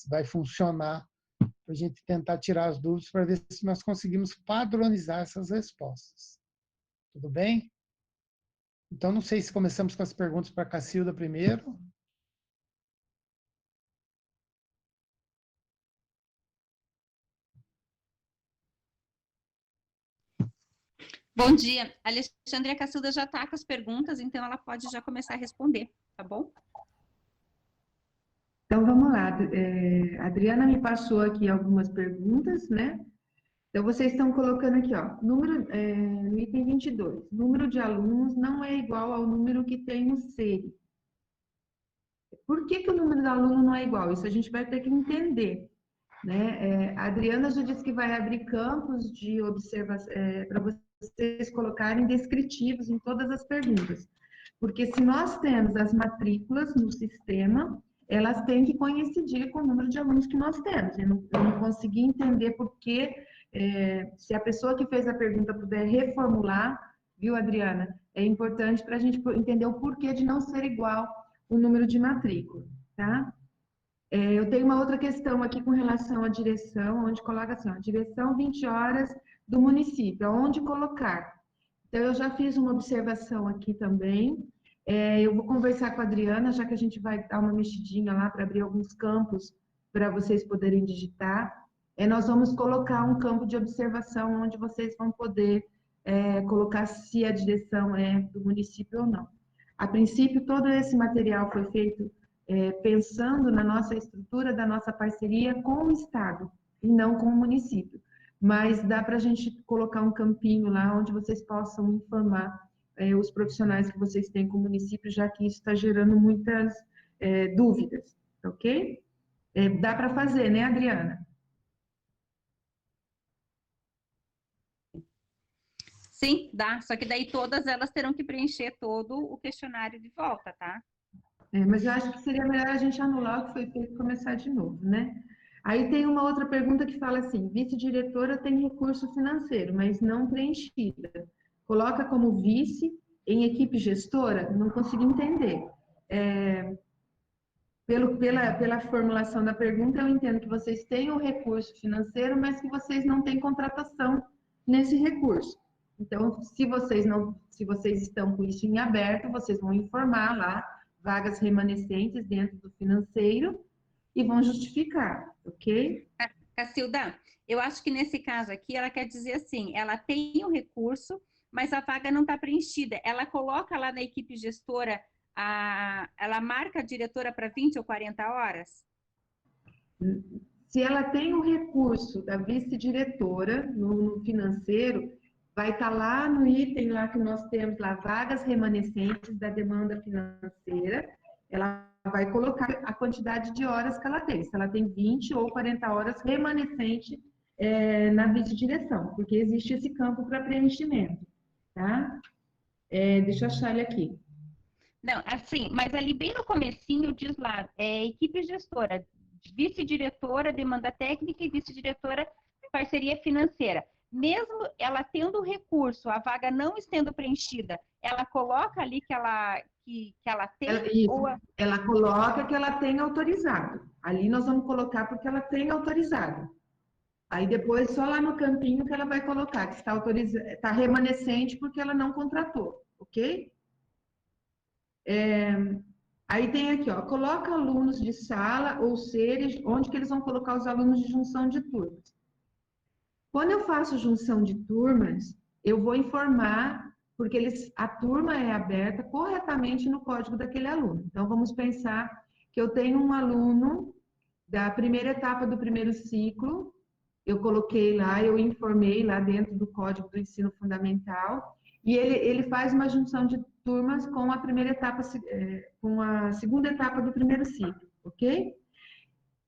vai funcionar, para a gente tentar tirar as dúvidas, para ver se nós conseguimos padronizar essas respostas. Tudo bem? Então, não sei se começamos com as perguntas para a Cacilda primeiro. Bom dia. A Alexandria Cacilda já está com as perguntas, então ela pode já começar a responder, tá bom? Então, vamos lá. A Adriana me passou aqui algumas perguntas, né? Então, vocês estão colocando aqui, ó, no item 22, número de alunos não é igual ao número que tem no SERI. Por que o número de aluno não é igual? Isso a gente vai ter que entender, né? A Adriana já disse que vai abrir campos de observação para vocês colocarem descritivos em todas as perguntas. Porque se nós temos as matrículas no sistema, elas têm que coincidir com o número de alunos que nós temos. Eu não consegui entender por que, se a pessoa que fez a pergunta puder reformular, viu, Adriana? É importante para a gente entender o porquê de não ser igual o número de matrícula, tá? Eu tenho uma outra questão aqui com relação à direção, onde coloca assim, ó, direção 20 horas do município, onde colocar? Então, eu já fiz uma observação aqui também, eu vou conversar com a Adriana, já que a gente vai dar uma mexidinha lá para abrir alguns campos para vocês poderem digitar. Nós vamos colocar um campo de observação onde vocês vão poder colocar se a direção é do município ou não. A princípio, todo esse material foi feito pensando na nossa estrutura da nossa parceria com o Estado e não com o município. Mas dá para a gente colocar um campinho lá onde vocês possam informar os profissionais que vocês têm com o município, já que isso está gerando muitas dúvidas, ok? Dá para fazer, né, Adriana? Sim, dá. Só que daí todas elas terão que preencher todo o questionário de volta, tá? Mas eu acho que seria melhor a gente anular o que foi feito e começar de novo, né? Aí tem uma outra pergunta que fala assim, vice-diretora tem recurso financeiro, mas não preenchida. Coloca como vice em equipe gestora? Não consegui entender. Pela formulação da pergunta, eu entendo que vocês têm o recurso financeiro, mas que vocês não têm contratação nesse recurso. Então, se vocês estão com isso em aberto, vocês vão informar lá vagas remanescentes dentro do financeiro e vão justificar, ok? Cacilda, eu acho que nesse caso aqui, ela quer dizer assim, ela tem o recurso, mas a vaga não está preenchida. Ela coloca lá na equipe gestora, ela marca a diretora para 20 ou 40 horas? Se ela tem o recurso da vice-diretora no financeiro, vai estar lá no item lá que nós temos lá, vagas remanescentes da demanda financeira, ela vai colocar a quantidade de horas que ela tem, se ela tem 20 ou 40 horas remanescente na vice-direção, porque existe esse campo para preenchimento, tá? Deixa eu achar ele aqui. Não, assim, mas ali bem no comecinho diz lá, equipe gestora, vice-diretora, demanda técnica e vice-diretora, parceria financeira. Mesmo ela tendo o recurso, a vaga não estando preenchida, ela coloca ali que ela tem? Ela coloca que ela tem autorizado. Ali nós vamos colocar porque ela tem autorizado. Aí depois, só lá no campinho que ela vai colocar, que está autorizado, está remanescente porque ela não contratou, ok? Aí tem aqui, ó, coloca alunos de sala ou seres, onde que eles vão colocar os alunos de junção de turmas. Quando eu faço junção de turmas, eu vou informar, porque a turma é aberta corretamente no código daquele aluno. Então, vamos pensar que eu tenho um aluno da primeira etapa do primeiro ciclo, eu coloquei lá, eu informei lá dentro do código do ensino fundamental, e ele faz uma junção de turmas com a primeira etapa, com a segunda etapa do primeiro ciclo, ok?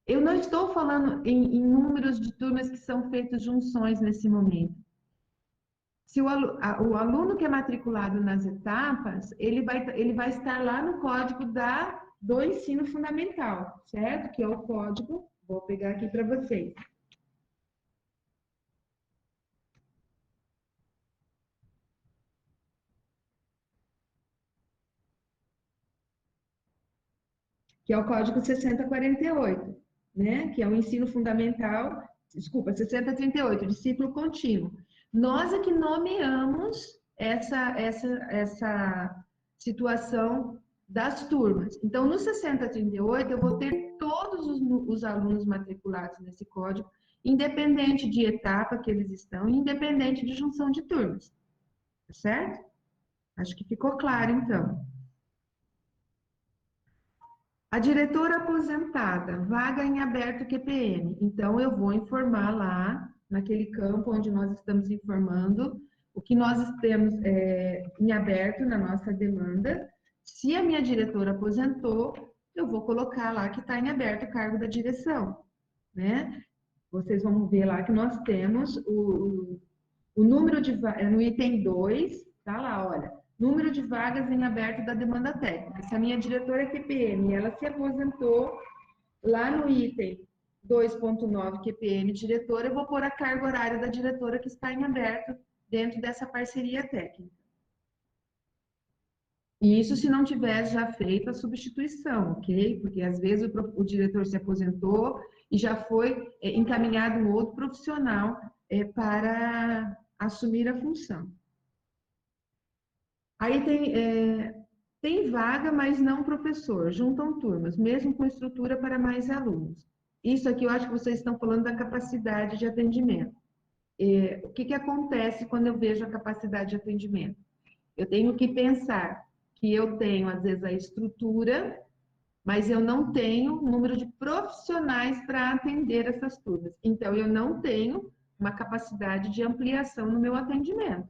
Eu não estou falando em números de turmas que são feitas junções nesse momento. Se o aluno que é matriculado nas etapas, ele vai estar lá no código do ensino fundamental, certo? Que é o código, vou pegar aqui para vocês. Que é o código 6048, né? Que é o ensino fundamental, desculpa, 6038, de ciclo contínuo. Nós é que nomeamos essa situação das turmas. Então, no 6038, eu vou ter todos os alunos matriculados nesse código, independente de etapa que eles estão, independente de junção de turmas. Tá certo? Acho que ficou claro, então. A diretora aposentada, vaga em aberto QPM. Então, eu vou informar lá, naquele campo onde nós estamos informando, o que nós temos em aberto na nossa demanda. Se a minha diretora aposentou, eu vou colocar lá que está em aberto o cargo da direção, né? Vocês vão ver lá que nós temos o número de vagas, no item 2, tá lá, olha, número de vagas em aberto da demanda técnica. Se a minha diretora é QPM e ela se aposentou, lá no item 2.9 QPM diretora, eu vou pôr a carga horária da diretora que está em aberto dentro dessa parceria técnica. E isso se não tiver já feito a substituição, ok? Porque às vezes o diretor se aposentou e já foi encaminhado um outro profissional para assumir a função. Aí tem vaga, mas não professor. Juntam turmas, mesmo com estrutura para mais alunos. Isso aqui eu acho que vocês estão falando da capacidade de atendimento. O que acontece quando eu vejo a capacidade de atendimento? Eu tenho que pensar que eu tenho, às vezes, a estrutura, mas eu não tenho o número de profissionais para atender essas turmas. Então, eu não tenho uma capacidade de ampliação no meu atendimento.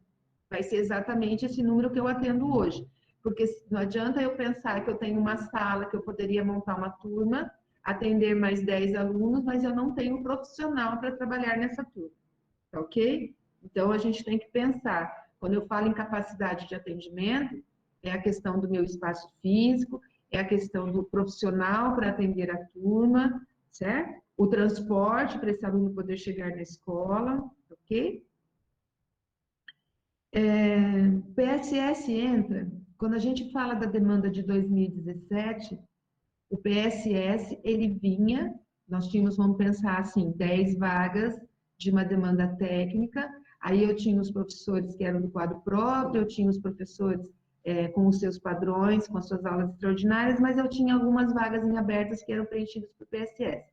Vai ser exatamente esse número que eu atendo hoje. Porque não adianta eu pensar que eu tenho uma sala, que eu poderia montar uma turma, atender mais 10 alunos, mas eu não tenho profissional para trabalhar nessa turma. Tá ok? Então, a gente tem que pensar, quando eu falo em capacidade de atendimento, é a questão do meu espaço físico, é a questão do profissional para atender a turma, certo? O transporte para esse aluno poder chegar na escola, ok? PSS entra, quando a gente fala da demanda de 2017, O PSS, ele vinha, nós tínhamos, vamos pensar assim, 10 vagas de uma demanda técnica, aí eu tinha os professores que eram do quadro próprio, eu tinha os professores com os seus padrões, com as suas aulas extraordinárias, mas eu tinha algumas vagas em abertas que eram preenchidas por PSS.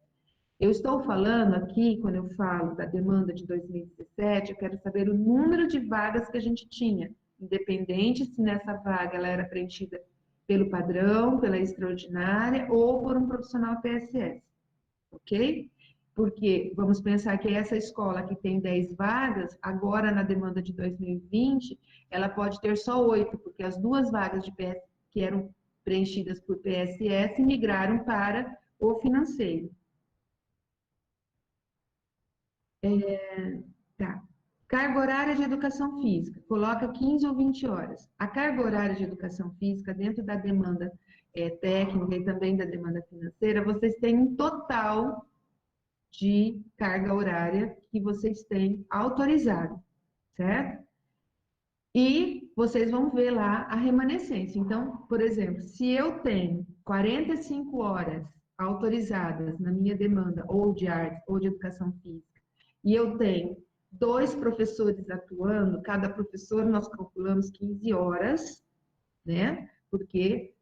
Eu estou falando aqui, quando eu falo da demanda de 2017, eu quero saber o número de vagas que a gente tinha, independente se nessa vaga ela era preenchida pelo padrão, pela extraordinária ou por um profissional PSS, ok? Porque vamos pensar que essa escola que tem 10 vagas, agora na demanda de 2020, ela pode ter só 8, porque as 2 vagas de PS que eram preenchidas por PSS migraram para o financeiro. Tá. Carga horária de educação física, coloca 15 ou 20 horas. A carga horária de educação física, dentro da demanda técnica e também da demanda financeira, vocês têm um total de carga horária que vocês têm autorizado, certo? E vocês vão ver lá a remanescência. Então, por exemplo, se eu tenho 45 horas autorizadas na minha demanda, ou de arte, ou de educação física, e eu tenho 2 professores atuando, cada professor nós calculamos 15 horas, né? Porque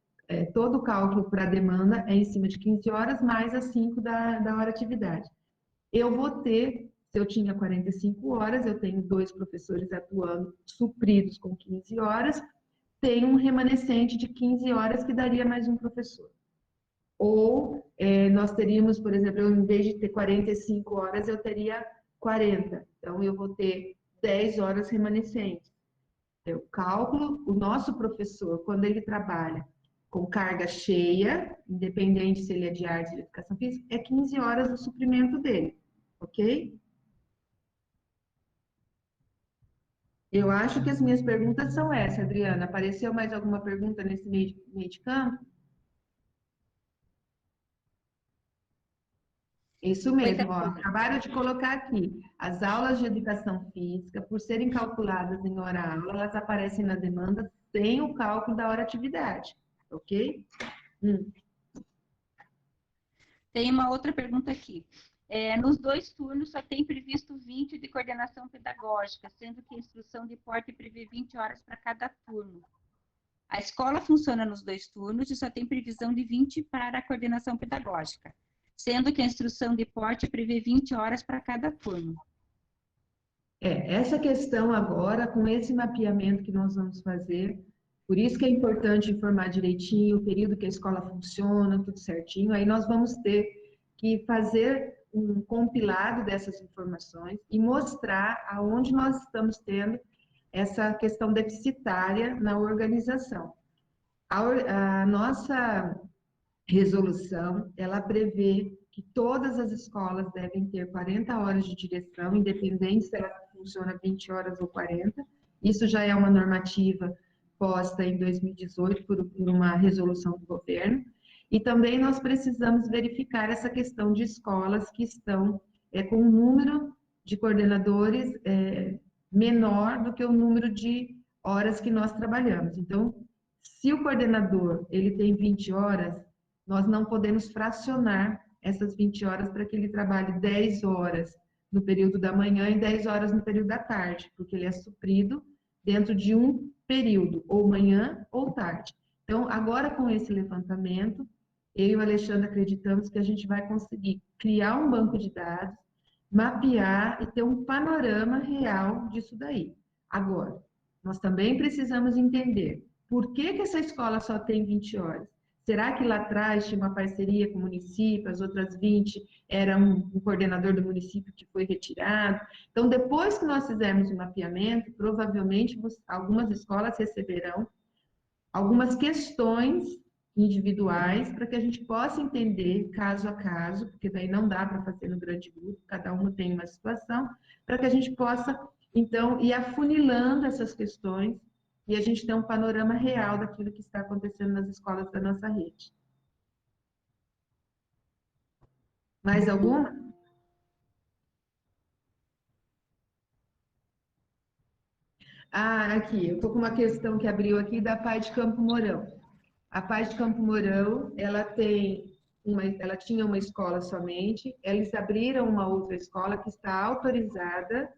todo o cálculo para a demanda é em cima de 15 horas, mais as 5 da hora atividade. Eu vou ter, se eu tinha 45 horas, eu tenho 2 professores atuando, supridos com 15 horas, tem um remanescente de 15 horas que daria mais um professor. Ou nós teríamos, por exemplo, eu, em vez de ter 45 horas, eu teria 40. Então, eu vou ter 10 horas remanescentes. Eu cálculo, o nosso professor, quando ele trabalha com carga cheia, independente se ele é de arte ou de educação física, é 15 horas o suprimento dele, ok? Eu acho que as minhas perguntas são essas, Adriana. Apareceu mais alguma pergunta nesse meio de campo? Isso mesmo, ó, acabaram de colocar aqui. As aulas de educação física, por serem calculadas em hora-aula, elas aparecem na demanda sem o cálculo da hora-atividade, ok? Tem uma outra pergunta aqui. Nos 2 turnos só tem previsto 20 de coordenação pedagógica, sendo que a instrução de porte prevê 20 horas para cada turno. A escola funciona nos 2 turnos e só tem previsão de 20 para a coordenação pedagógica, sendo que a instrução de porte prevê 20 horas para cada turno. Essa questão agora, com esse mapeamento que nós vamos fazer, por isso que é importante informar direitinho o período que a escola funciona, tudo certinho, aí nós vamos ter que fazer um compilado dessas informações e mostrar aonde nós estamos tendo essa questão deficitária na organização. A nossa resolução, ela prevê que todas as escolas devem ter 40 horas de direção, independente se ela funciona 20 horas ou 40. Isso já é uma normativa posta em 2018 por uma resolução do governo. E também nós precisamos verificar essa questão de escolas que estão com um número de coordenadores menor do que o número de horas que nós trabalhamos. Então, se o coordenador ele tem 20 horas, nós não podemos fracionar essas 20 horas para que ele trabalhe 10 horas no período da manhã e 10 horas no período da tarde, porque ele é suprido dentro de um período, ou manhã ou tarde. Então, agora com esse levantamento, eu e o Alexandre acreditamos que a gente vai conseguir criar um banco de dados, mapear e ter um panorama real disso daí. Agora, nós também precisamos entender por que essa escola só tem 20 horas. Será que lá atrás tinha uma parceria com o município, as outras 20 era um coordenador do município que foi retirado? Então, depois que nós fizermos o mapeamento, provavelmente algumas escolas receberão algumas questões individuais para que a gente possa entender caso a caso, porque daí não dá para fazer no grande grupo, cada uma tem uma situação, para que a gente possa, então, ir afunilando essas questões e a gente ter um panorama real daquilo que está acontecendo nas escolas da nossa rede. Mais alguma? Aqui, eu estou com uma questão que abriu aqui da Pai de Campo Mourão. A Paz de Campo Mourão, ela tinha uma escola somente, eles abriram uma outra escola que está autorizada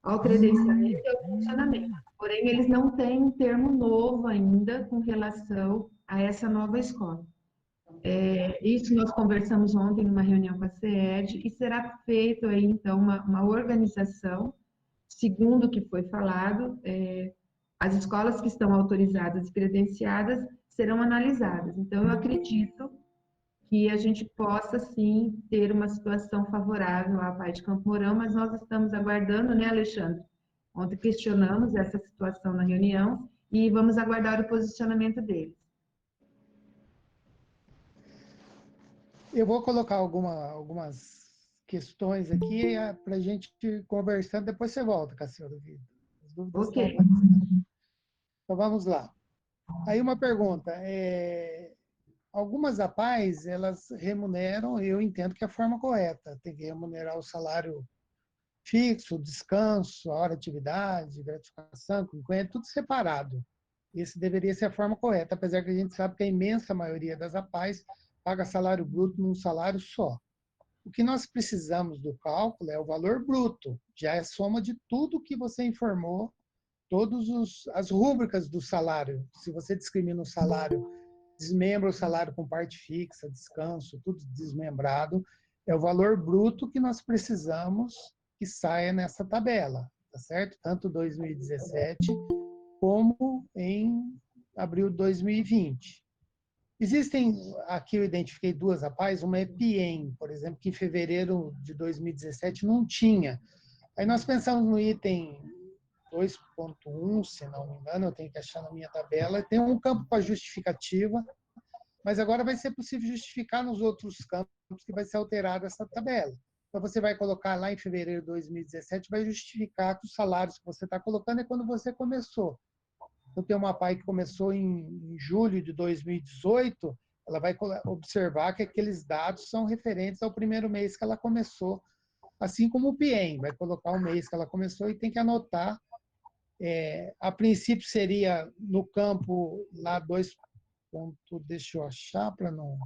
ao credenciamento e ao funcionamento. Porém, eles não têm um termo novo ainda com relação a essa nova escola. Isso nós conversamos ontem numa reunião com a CED e será feito aí, então, uma organização, segundo o que foi falado, as escolas que estão autorizadas e credenciadas serão analisadas. Então, eu acredito que a gente possa, sim, ter uma situação favorável à Paz de Campo Mourão, mas nós estamos aguardando, né, Alexandre? Ontem questionamos essa situação na reunião e vamos aguardar o posicionamento deles. Eu vou colocar algumas questões aqui para a gente ir conversando, depois você volta, Cassiano. As dúvidas Ok. estão... Então, vamos lá. Aí uma pergunta, algumas APAES, elas remuneram, eu entendo que é a forma correta, tem que remunerar o salário fixo, descanso, a hora de atividade, gratificação, quinquênio, tudo separado. Esse deveria ser a forma correta, apesar que a gente sabe que a imensa maioria das APAES paga salário bruto num salário só. O que nós precisamos do cálculo é o valor bruto, já é soma de tudo que você informou, todas as rúbricas do salário. Se você discrimina o salário, desmembra o salário com parte fixa, descanso, tudo desmembrado, é o valor bruto que nós precisamos que saia nessa tabela, tá certo? Tanto 2017 como em abril de 2020. Existem, aqui eu identifiquei duas APAES, uma é PIEM, por exemplo, que em fevereiro de 2017 não tinha. Aí nós pensamos no item 2.1, se não me engano, eu tenho que achar na minha tabela, tem um campo para justificativa, mas agora vai ser possível justificar nos outros campos que vai ser alterada essa tabela. Então, você vai colocar lá em fevereiro de 2017, vai justificar que os salários que você está colocando é quando você começou. Então, tem uma APAE que começou em julho de 2018, ela vai observar que aqueles dados são referentes ao primeiro mês que ela começou, assim como o PIEM, vai colocar o mês que ela começou e tem que anotar. A princípio seria no campo lá 2. Deixa eu achar para não...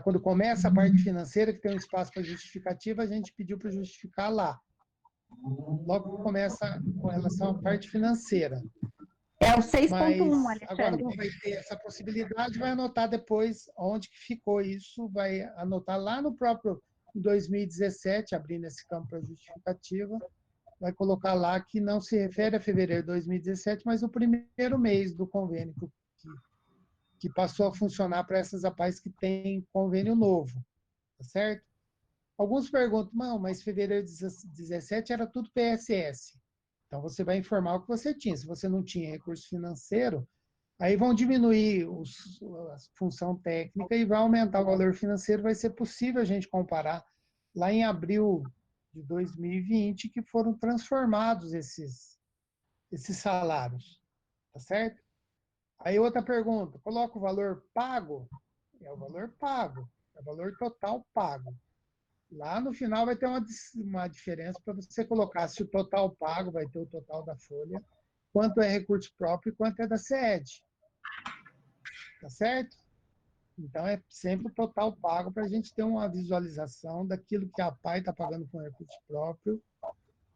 Quando começa a parte financeira, que tem um espaço para justificativa, a gente pediu para justificar lá. Logo que começa com relação à parte financeira. É o 6.1, Mas agora Alexandre. não vai ter essa possibilidade, vai anotar depois onde que ficou isso, vai anotar lá no próprio 2017, abrindo esse campo para justificativa, vai colocar lá que não se refere a fevereiro de 2017, mas o primeiro mês do convênio que passou a funcionar para essas APAES que têm convênio novo, tá certo? Alguns perguntam, não, mas fevereiro de 2017 era tudo PSS. Então, você vai informar o que você tinha. Se você não tinha recurso financeiro, aí vão diminuir a função técnica e vai aumentar o valor financeiro. Vai ser possível a gente comparar lá em abril de 2020, que foram transformados esses salários, tá certo? Aí outra pergunta, coloca o valor pago? É o valor pago, é o valor total pago. Lá no final vai ter uma diferença para você colocar se o total pago vai ter o total da folha, quanto é recurso próprio e quanto é da SED. Tá certo? Então, é sempre o total pago para a gente ter uma visualização daquilo que a APAE está pagando com recurso próprio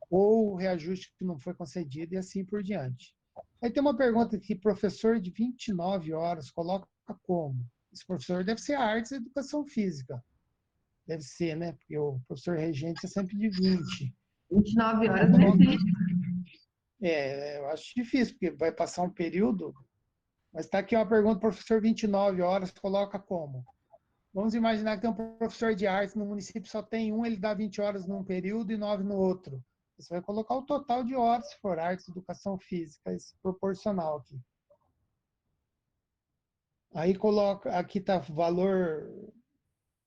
ou o reajuste que não foi concedido e assim por diante. Aí tem uma pergunta aqui, professor de 29 horas, coloca como? Esse professor deve ser artes e educação física. Deve ser, né? Porque o professor regente é sempre de 20. 29 horas não existe. Eu acho difícil, porque vai passar um período, mas está aqui uma pergunta, professor 29 horas, coloca como? Vamos imaginar que tem um professor de artes no município, só tem um, ele dá 20 horas num período e 9 no outro. Você vai colocar o total de horas, se for artes, educação física, esse proporcional aqui. Aí coloca, aqui está valor...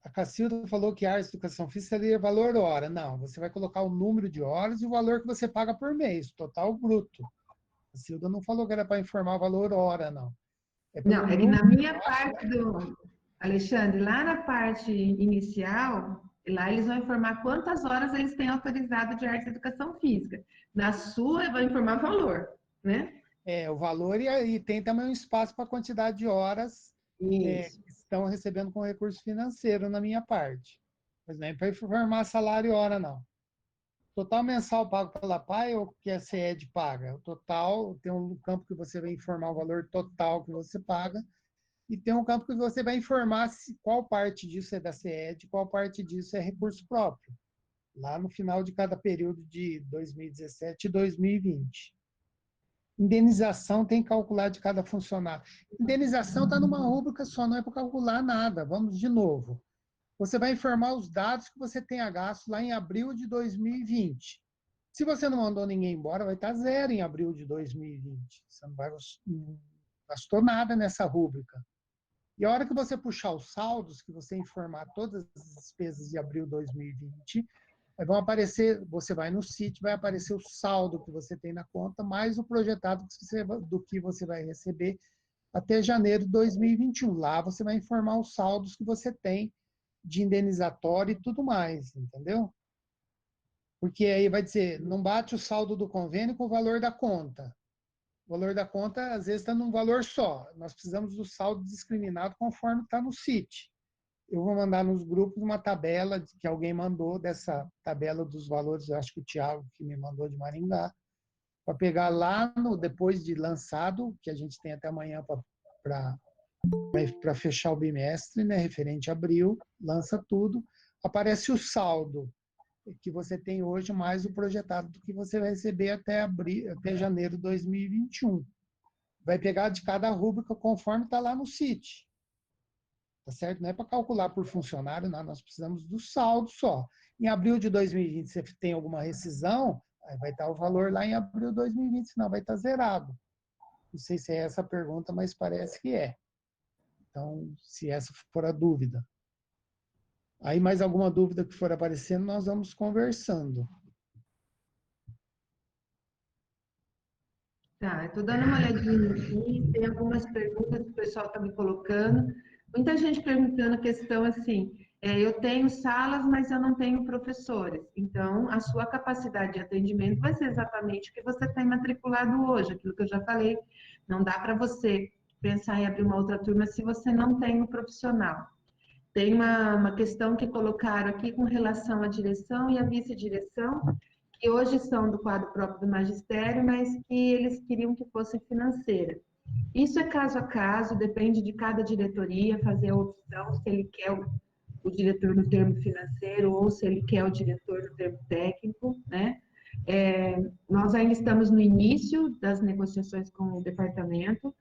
A Cacilda falou que artes e educação física seria valor hora. Não, você vai colocar o número de horas e o valor que você paga por mês, total bruto. A Cacilda não falou que era para informar o valor hora, não. Não, é que na minha parte do... Alexandre, lá na parte inicial, lá eles vão informar quantas horas eles têm autorizado de arte e educação física. Na sua, vai informar valor, né? o valor e tem também um espaço para a quantidade de horas Isso. que estão recebendo com recurso financeiro na minha parte. Mas não é para informar salário e hora, não. Total mensal pago pela PAI ou que a CED paga? O total, tem um campo que você vai informar o valor total que você paga, e tem um campo que você vai informar qual parte disso é da CED, qual parte disso é recurso próprio, lá no final de cada período de 2017 e 2020. Indenização tem que calcular de cada funcionário. Indenização está numa rúbrica só, não é para calcular nada. Vamos de novo. Você vai informar os dados que você tenha gasto lá em abril de 2020. Se você não mandou ninguém embora, vai estar zero em abril de 2020. Você não gastou nada nessa rúbrica. E a hora que você puxar os saldos, que você informar todas as despesas de abril de 2020, vão aparecer, você vai no sítio, vai aparecer o saldo que você tem na conta, mais o projetado do que você vai receber até janeiro de 2021. Lá você vai informar os saldos que você tem de indenizatório e tudo mais, entendeu? Porque aí vai dizer, não bate o saldo do convênio com o valor da conta. O valor da conta, às vezes, está num valor só. Nós precisamos do saldo discriminado conforme está no CIT. Eu vou mandar nos grupos uma tabela que alguém mandou, dessa tabela dos valores, eu acho que o Thiago que me mandou de Maringá, para pegar lá depois de lançado, que a gente tem até amanhã para fechar o bimestre, né, referente a abril, lança tudo, aparece o saldo que você tem hoje, mais o projetado do que você vai receber até janeiro de 2021. Vai pegar de cada rúbrica conforme está lá no CIT. Tá certo? Não é para calcular por funcionário, não, nós precisamos do saldo só. Em abril de 2020, se você tem alguma rescisão, aí vai estar o valor lá em abril de 2020, senão vai estar zerado. Não sei se é essa a pergunta, mas parece que é. Então, se essa for a dúvida. Aí, mais alguma dúvida que for aparecendo, nós vamos conversando. Tá, eu estou dando uma olhadinha aqui, tem algumas perguntas que o pessoal está me colocando. Muita gente perguntando a questão assim, eu tenho salas, mas eu não tenho professores. Então, a sua capacidade de atendimento vai ser exatamente o que você tem matriculado hoje, aquilo que eu já falei. Não dá para você pensar em abrir uma outra turma se você não tem um profissional. Tem uma questão que colocaram aqui com relação à direção e à vice-direção, que hoje são do quadro próprio do magistério, mas que eles queriam que fosse financeira. Isso é caso a caso, depende de cada diretoria fazer a opção, se ele quer o diretor no termo financeiro ou se ele quer o diretor no termo técnico, né? Nós ainda estamos no início das negociações com o departamento,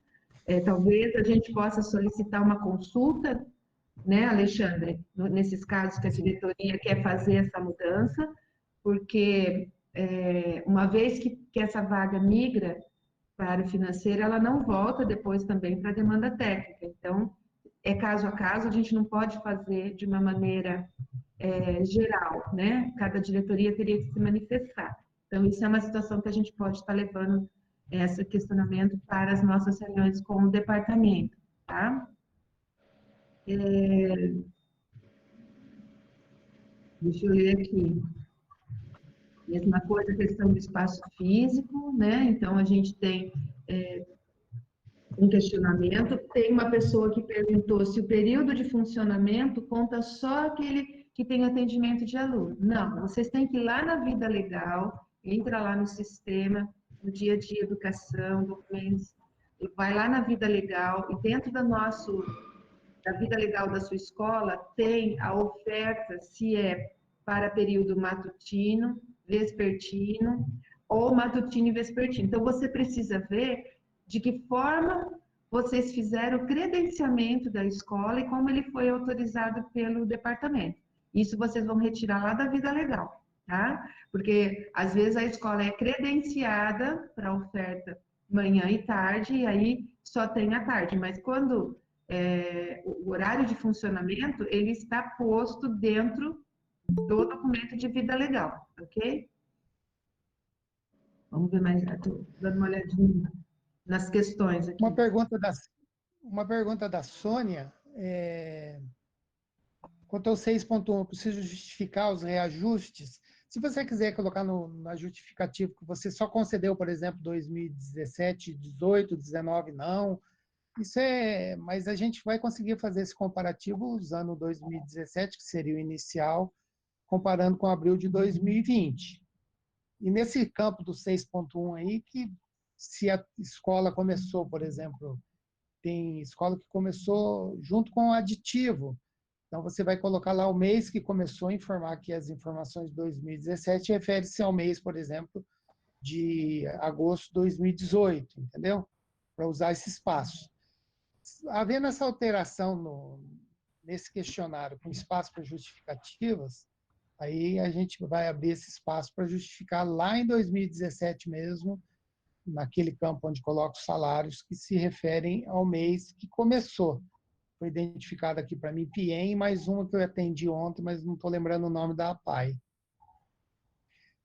talvez a gente possa solicitar uma consulta, né, Alexandre, nesses casos que a diretoria quer fazer essa mudança, porque uma vez que essa vaga migra para o financeiro, ela não volta depois também para a demanda técnica. Então, é caso a caso, a gente não pode fazer de uma maneira geral, né? Cada diretoria teria que se manifestar. Então, isso é uma situação que a gente pode estar levando esse questionamento para as nossas reuniões com o departamento, tá? Deixa eu ler aqui. Mesma coisa, a questão do espaço físico, né? Então, a gente tem um questionamento. Tem uma pessoa que perguntou se o período de funcionamento conta só aquele que tem atendimento de aluno. Não, vocês têm que ir lá na vida legal, entra lá no sistema, no dia a dia educação, documentos, e vai lá na vida legal, e dentro da vida legal da sua escola, tem a oferta, se é para período matutino, vespertino, ou matutino e vespertino. Então, você precisa ver de que forma vocês fizeram o credenciamento da escola e como ele foi autorizado pelo departamento. Isso vocês vão retirar lá da vida legal, tá? Porque, às vezes, a escola é credenciada para oferta manhã e tarde, e aí só tem a tarde. Mas quando o horário de funcionamento, ele está posto dentro do documento de vida legal, ok? Vamos ver mais, estou dando uma olhadinha nas questões aqui. Uma pergunta da Sônia, quanto ao 6.1, eu preciso justificar os reajustes. Se você quiser colocar na justificativa que você só concedeu, por exemplo, 2017, 18, 19, não, mas a gente vai conseguir fazer esse comparativo usando 2017, que seria o inicial, comparando com abril de 2020. E nesse campo do 6.1 aí, que se a escola começou, por exemplo, tem escola que começou junto com o aditivo. Então, você vai colocar lá o mês que começou, informar que as informações de 2017 refere-se ao mês, por exemplo, de agosto de 2018, entendeu? Para usar esse espaço. Havendo essa alteração nesse questionário com espaço para justificativas, aí a gente vai abrir esse espaço para justificar lá em 2017 mesmo, naquele campo onde coloca os salários que se referem ao mês que começou. Foi identificado aqui para mim PIEM, mais uma que eu atendi ontem, mas não estou lembrando o nome da APAI.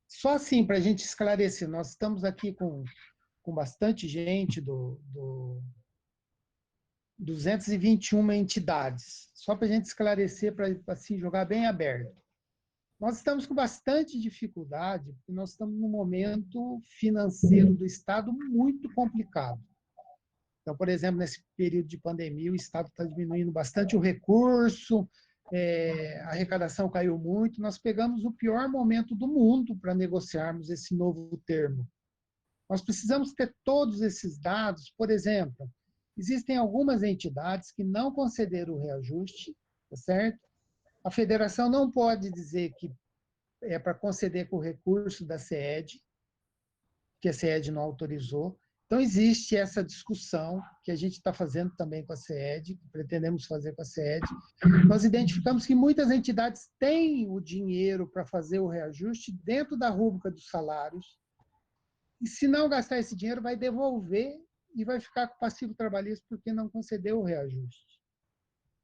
Só assim, para a gente esclarecer, nós estamos aqui com bastante gente 221 entidades. Só para a gente esclarecer, para assim, jogar bem aberto. Nós estamos com bastante dificuldade, porque nós estamos num momento financeiro do Estado muito complicado. Então, por exemplo, nesse período de pandemia, o Estado está diminuindo bastante o recurso, a arrecadação caiu muito, nós pegamos o pior momento do mundo para negociarmos esse novo termo. Nós precisamos ter todos esses dados, por exemplo, existem algumas entidades que não concederam o reajuste, tá certo? A federação não pode dizer que é para conceder com o recurso da CED, que a CED não autorizou. Então, existe essa discussão que a gente está fazendo também com a CED, que pretendemos fazer com a CED. Nós identificamos que muitas entidades têm o dinheiro para fazer o reajuste dentro da rúbrica dos salários, e se não gastar esse dinheiro, vai devolver e vai ficar com passivo trabalhista porque não concedeu o reajuste.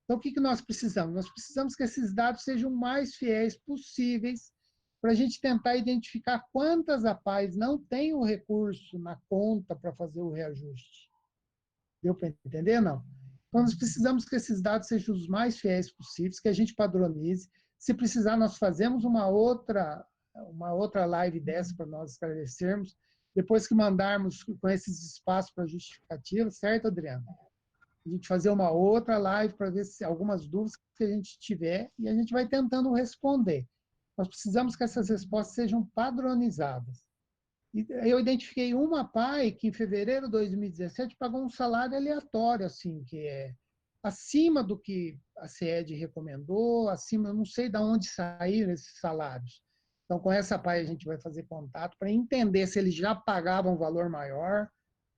Então, o que nós precisamos? Nós precisamos que esses dados sejam mais fiéis possíveis para a gente tentar identificar quantas APAES não têm o recurso na conta para fazer o reajuste. Deu para entender, não? Então, nós precisamos que esses dados sejam os mais fiéis possíveis, que a gente padronize. Se precisar, nós fazemos uma outra live dessa para nós esclarecermos, depois que mandarmos com esses espaços para justificativa, certo, Adriana? A gente fazer uma outra live para ver se algumas dúvidas que a gente tiver e a gente vai tentando responder. Nós precisamos que essas respostas sejam padronizadas. E eu identifiquei uma PAI que em fevereiro de 2017 pagou um salário aleatório, assim, que é acima do que a CED recomendou, acima, eu não sei de onde saíram esses salários. Então, com essa PAI a gente vai fazer contato para entender se eles já pagavam um valor maior,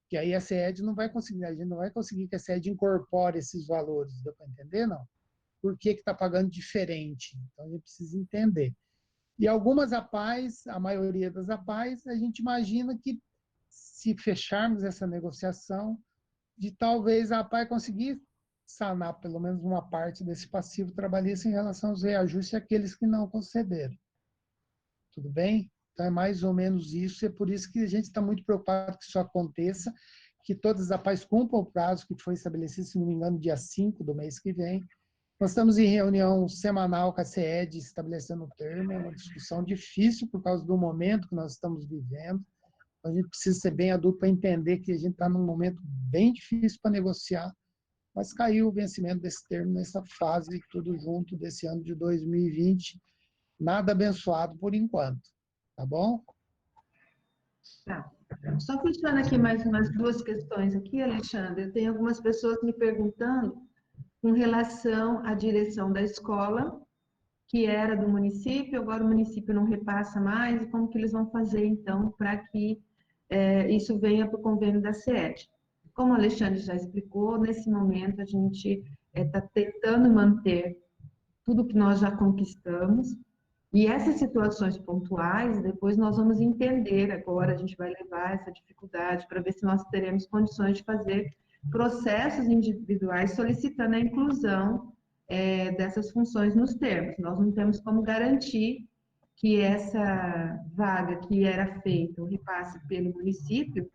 que aí a CED não vai conseguir, a gente não vai conseguir que a CED incorpore esses valores, deu para entender, não? Por que está pagando diferente? Então, a gente precisa entender. E algumas APAES, a maioria das APAES, a gente imagina que se fecharmos essa negociação, de talvez a APAE conseguir sanar pelo menos uma parte desse passivo trabalhista em relação aos reajustes àqueles que não concederam. Tudo bem? Então, é mais ou menos isso, é por isso que a gente está muito preocupado que isso aconteça, que todas as APAES cumpram o prazo que foi estabelecido, se não me engano, dia 5 do mês que vem. Nós estamos em reunião semanal com a CED, estabelecendo o termo, é uma discussão difícil por causa do momento que nós estamos vivendo. A gente precisa ser bem adulto para entender que a gente está num momento bem difícil para negociar, mas caiu o vencimento desse termo nessa fase, tudo junto, desse ano de 2020, nada abençoado por enquanto. Tá bom? Tá. Só fechando aqui mais umas duas questões aqui, Alexandre. Tem algumas pessoas me perguntando com relação à direção da escola, que era do município, agora o município não repassa mais, e como que eles vão fazer, então, para que isso venha para o convênio da CED. Como o Alexandre já explicou, nesse momento a gente está tentando manter tudo que nós já conquistamos, e essas situações pontuais, depois nós vamos entender agora, a gente vai levar essa dificuldade para ver se nós teremos condições de fazer processos individuais solicitando a inclusão dessas funções nos termos. Nós não temos como garantir que essa vaga que era feita, o repasse pelo município,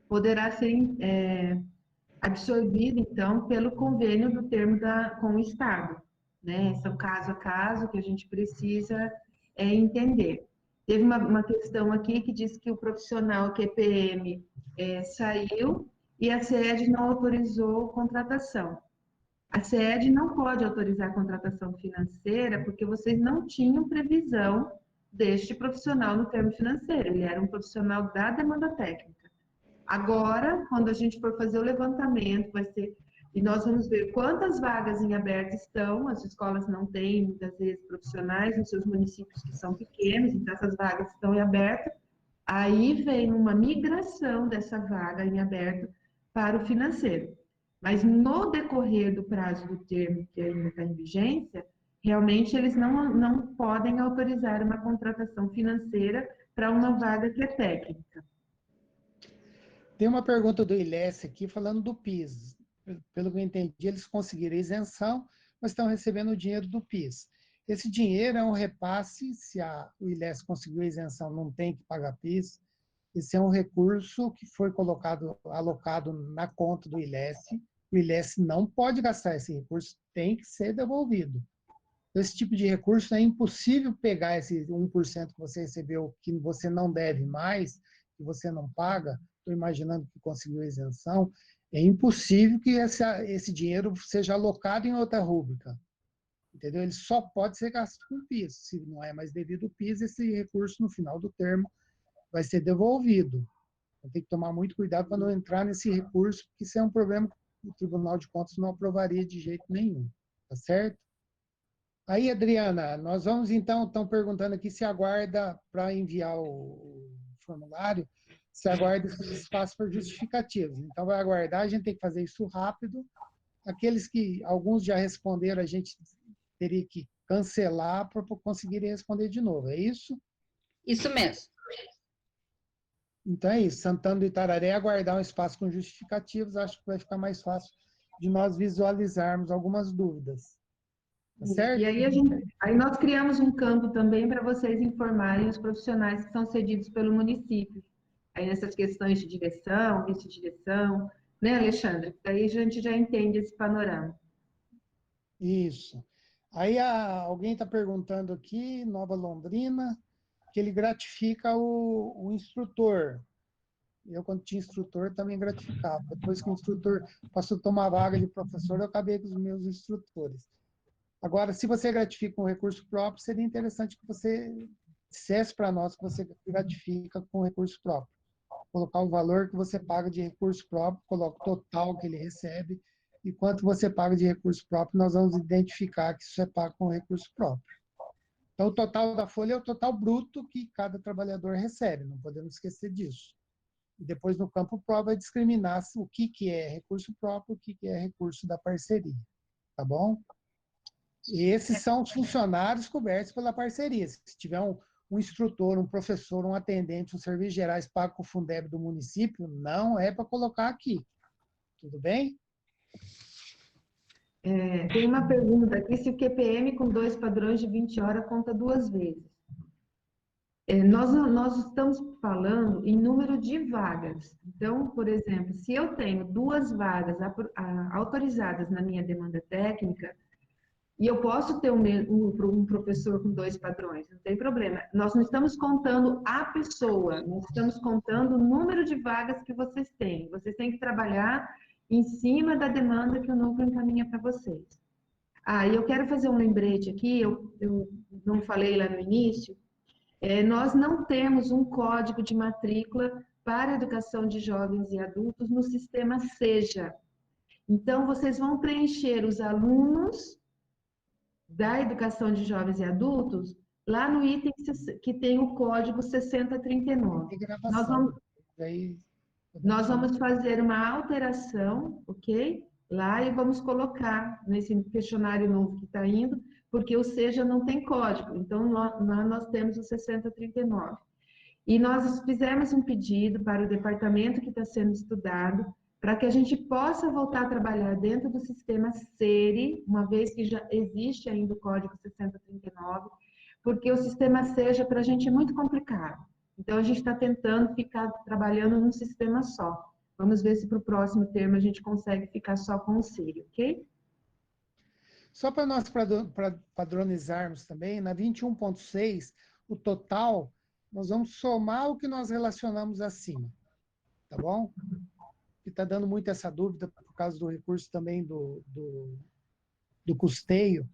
poderá ser absorvida, então, pelo convênio do termo com o Estado. Né? Esse é o caso a caso que a gente precisa entender. Teve uma questão aqui que diz que o profissional QPM saiu e a SED não autorizou contratação. A SED não pode autorizar a contratação financeira porque vocês não tinham previsão deste profissional no termo financeiro. Ele era um profissional da demanda técnica. Agora, quando a gente for fazer o levantamento, vai ser... E nós vamos ver quantas vagas em aberto estão. As escolas não têm, muitas vezes, profissionais nos seus municípios que são pequenos, então essas vagas estão em aberto. Aí vem uma migração dessa vaga em aberto para o financeiro. Mas no decorrer do prazo do termo que ainda está em vigência, realmente eles não podem autorizar uma contratação financeira para uma vaga que é técnica. Tem uma pergunta do Ilesse aqui falando do PIS. Pelo que eu entendi, eles conseguiram isenção, mas estão recebendo o dinheiro do PIS. Esse dinheiro é um repasse, se o Ilesse conseguiu isenção, não tem que pagar PIS. Esse é um recurso que foi alocado na conta do Ilesse. O Ilesse não pode gastar esse recurso, tem que ser devolvido. Esse tipo de recurso é impossível pegar esse 1% que você recebeu, que você não deve mais, que você não paga, estou imaginando que conseguiu isenção, é impossível que esse dinheiro seja alocado em outra rúbrica. Entendeu? Ele só pode ser gasto com PIS. Se não é mais devido ao PIS, esse recurso, no final do termo, vai ser devolvido. Então, tem que tomar muito cuidado para não entrar nesse recurso, porque isso é um problema que o Tribunal de Contas não aprovaria de jeito nenhum. Tá certo? Aí, Adriana, nós vamos então, estão perguntando aqui se aguarda para enviar o formulário, se aguarda esse espaço para justificativos. Então, vai aguardar, a gente tem que fazer isso rápido. Aqueles que, alguns já responderam, a gente teria que cancelar para conseguirem responder de novo, é isso? Isso mesmo. Então é isso, Santana do Itararé, aguardar um espaço com justificativos, acho que vai ficar mais fácil de nós visualizarmos algumas dúvidas. Tá certo? E aí nós criamos um campo também para vocês informarem os profissionais que são cedidos pelo município. Aí nessas questões de direção, vice-direção, né, Alexandre? Aí a gente já entende esse panorama. Isso. Aí alguém está perguntando aqui, Nova Londrina, que ele gratifica o instrutor. Eu, quando tinha instrutor, também gratificava. Depois que o instrutor passou a tomar vaga de professor, eu acabei com os meus instrutores. Agora, se você gratifica com recurso próprio, seria interessante que você dissesse para nós que você gratifica com recurso próprio. Colocar o valor que você paga de recurso próprio, coloca o total que ele recebe, e quanto você paga de recurso próprio, nós vamos identificar que isso é pago com recurso próprio. Então, o total da folha é o total bruto que cada trabalhador recebe, não podemos esquecer disso. E depois, no campo prova, vai discriminar o que é recurso próprio, o que é recurso da parceria. Tá bom? E esses são os funcionários cobertos pela parceria. Se tiver um instrutor, um professor, um atendente, um serviço gerais pago com o Fundeb do município, não é para colocar aqui. Tudo bem? Tem uma pergunta aqui, se o QPM com 2 padrões de 20 horas conta 2 vezes. Nós estamos falando em número de vagas. Então, por exemplo, se eu tenho 2 vagas autorizadas na minha demanda técnica, e eu posso ter um professor com 2 padrões, não tem problema. Nós não estamos contando a pessoa, nós estamos contando o número de vagas que vocês têm. Vocês têm que trabalhar em cima da demanda que o núcleo encaminha para vocês. E eu quero fazer um lembrete aqui, eu não falei lá no início, nós não temos um código de matrícula para a educação de jovens e adultos no sistema SEJA. Então, vocês vão preencher os alunos da educação de jovens e adultos lá no item que tem o código 6039. Nós vamos fazer uma alteração, ok? Lá e vamos colocar nesse questionário novo que está indo, porque o SEJA não tem código, então nós temos o 6039. E nós fizemos um pedido para o departamento que está sendo estudado, para que a gente possa voltar a trabalhar dentro do sistema SERI, uma vez que já existe ainda o código 6039, porque o sistema SEJA para a gente é muito complicado. Então, a gente está tentando ficar trabalhando num sistema só. Vamos ver se para o próximo termo a gente consegue ficar só com o SERI, ok? Só para nós padronizarmos também, na 21.6, o total nós vamos somar o que nós relacionamos acima, tá bom? Que está dando muito essa dúvida por causa do recurso também do custeio.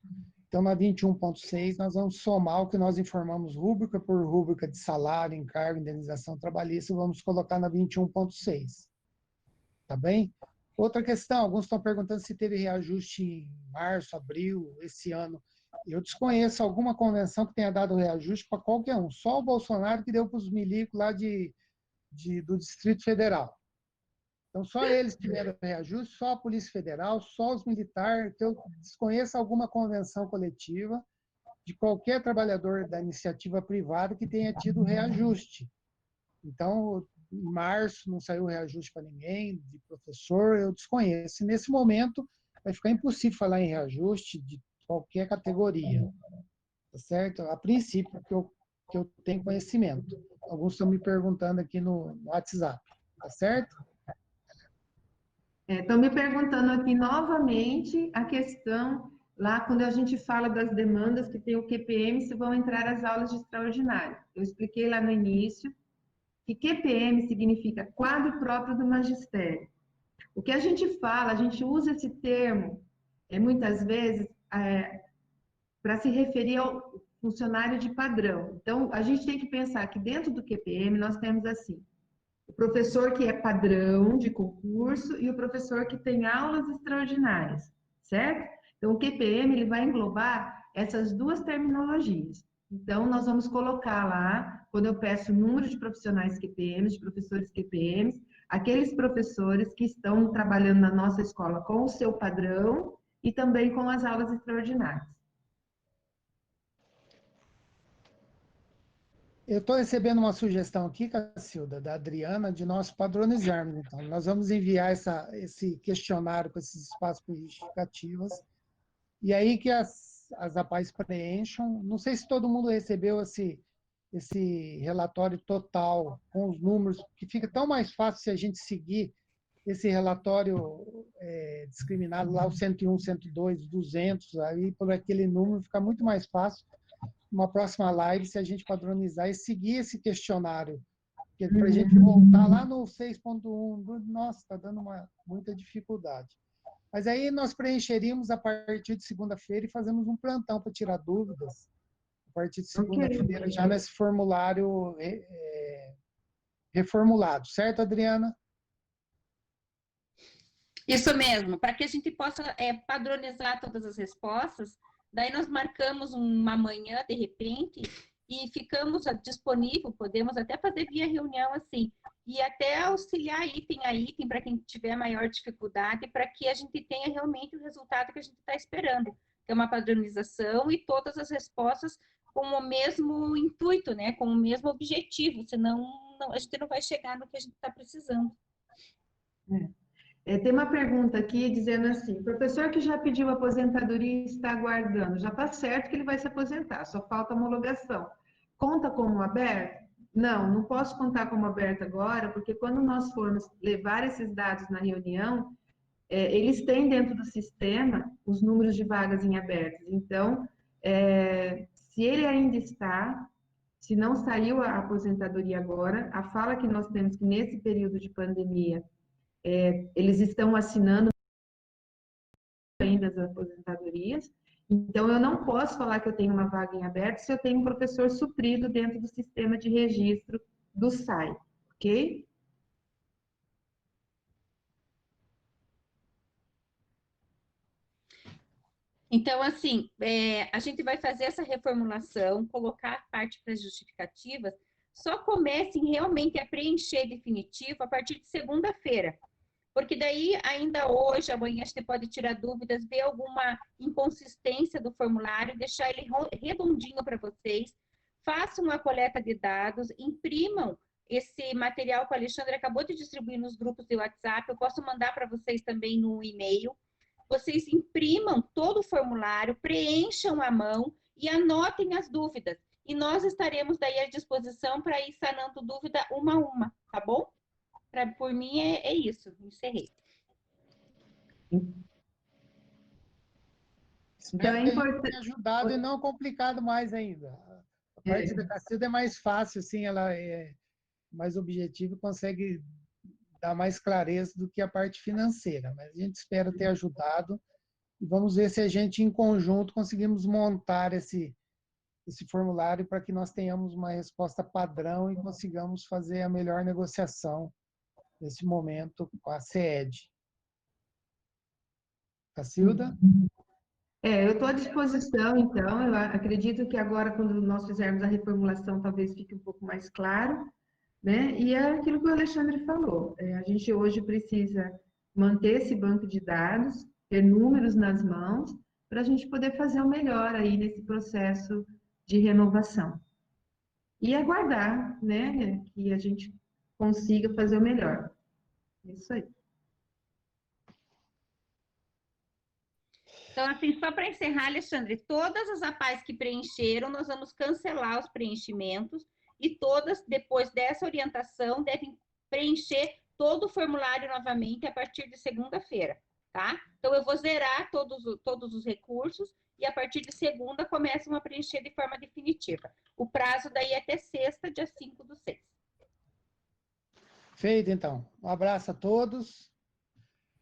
Então, na 21.6, nós vamos somar o que nós informamos rúbrica por rúbrica de salário, encargo, indenização trabalhista, vamos colocar na 21.6. Tá bem? Outra questão, alguns estão perguntando se teve reajuste em março, abril, esse ano. Eu desconheço alguma convenção que tenha dado reajuste para qualquer um. Só o Bolsonaro que deu para os milicos lá do Distrito Federal. Então, só eles tiveram reajuste, só a Polícia Federal, só os militares, que eu desconheço alguma convenção coletiva de qualquer trabalhador da iniciativa privada que tenha tido reajuste. Então, em março não saiu reajuste para ninguém, de professor, eu desconheço. E nesse momento, vai ficar impossível falar em reajuste de qualquer categoria, tá certo? A princípio, que eu tenho conhecimento. Alguns estão me perguntando aqui no WhatsApp, tá certo? Estão me perguntando aqui novamente a questão, lá quando a gente fala das demandas que tem o QPM, se vão entrar as aulas de extraordinário. Eu expliquei lá no início que QPM significa quadro próprio do magistério. O que a gente fala, a gente usa esse termo, muitas vezes, para se referir ao funcionário de padrão. Então, a gente tem que pensar que dentro do QPM nós temos assim, o professor que é padrão de concurso e o professor que tem aulas extraordinárias, certo? Então, o QPM ele vai englobar essas duas terminologias. Então, nós vamos colocar lá, quando eu peço o número de profissionais QPMs, de professores QPMs, aqueles professores que estão trabalhando na nossa escola com o seu padrão e também com as aulas extraordinárias. Eu estou recebendo uma sugestão aqui, Cacilda, da Adriana, de nós padronizarmos. Então, nós vamos enviar esse questionário com esses espaços por justificativas, e aí que as APAES preencham. Não sei se todo mundo recebeu esse relatório total, com os números, que fica tão mais fácil se a gente seguir esse relatório discriminado lá, o 101, 102, 200, aí por aquele número fica muito mais fácil uma próxima live, se a gente padronizar e seguir esse questionário, para a gente voltar lá no 6.1, nossa, está dando muita dificuldade. Mas aí nós preencheríamos a partir de segunda-feira e fazemos um plantão para tirar dúvidas, a partir de segunda-feira, já nesse formulário reformulado. Certo, Adriana? Isso mesmo, para que a gente possa padronizar todas as respostas. Daí nós marcamos uma manhã, de repente, e ficamos disponível, podemos até fazer via reunião assim, e até auxiliar item a item para quem tiver maior dificuldade, para que a gente tenha realmente o resultado que a gente está esperando, que é uma padronização e todas as respostas com o mesmo intuito, né, com o mesmo objetivo, senão a gente não vai chegar no que a gente está precisando. Tem uma pergunta aqui dizendo assim, professor que já pediu aposentadoria e está aguardando, já está certo que ele vai se aposentar, só falta homologação. Conta como aberto? Não, não posso contar como aberto agora, porque quando nós formos levar esses dados na reunião, eles têm dentro do sistema os números de vagas em abertos. Então, se ele ainda está, se não saiu a aposentadoria agora, a fala que nós temos que nesse período de pandemia, eles estão assinando ainda as aposentadorias, então eu não posso falar que eu tenho uma vaga em aberto se eu tenho um professor suprido dentro do sistema de registro do SAI, ok? Então, assim, a gente vai fazer essa reformulação, colocar a parte para as justificativas, só comecem realmente a preencher definitivo a partir de segunda-feira. Porque daí, ainda hoje, amanhã, a gente pode tirar dúvidas, ver alguma inconsistência do formulário, deixar ele redondinho para vocês, façam a coleta de dados, imprimam esse material que o Alexandre acabou de distribuir nos grupos de WhatsApp, eu posso mandar para vocês também no e-mail. Vocês imprimam todo o formulário, preencham à mão e anotem as dúvidas. E nós estaremos daí à disposição para ir sanando dúvida uma a uma, tá bom? Por mim é isso, encerrei. Espero ter ajudado e não complicado mais ainda. A parte da Cacilda é mais fácil, assim, ela é mais objetiva e consegue dar mais clareza do que a parte financeira. Mas a gente espera ter ajudado e vamos ver se a gente, em conjunto, conseguimos montar esse formulário para que nós tenhamos uma resposta padrão e consigamos fazer a melhor negociação nesse momento com a CED. Cacilda? Eu estou à disposição, então. Eu acredito que agora, quando nós fizermos a reformulação, talvez fique um pouco mais claro, né? E é aquilo que o Alexandre falou. A gente hoje precisa manter esse banco de dados, ter números nas mãos, para a gente poder fazer o melhor aí nesse processo de renovação. E aguardar, né, que a gente consiga fazer o melhor. É isso aí. Então, assim, só para encerrar, Alexandre, todas as APAES que preencheram, nós vamos cancelar os preenchimentos e todas, depois dessa orientação, devem preencher todo o formulário novamente a partir de segunda-feira, tá? Então, eu vou zerar todos os recursos e a partir de segunda começam a preencher de forma definitiva. O prazo daí é até sexta, dia 5/6. Feito, então. Um abraço a todos.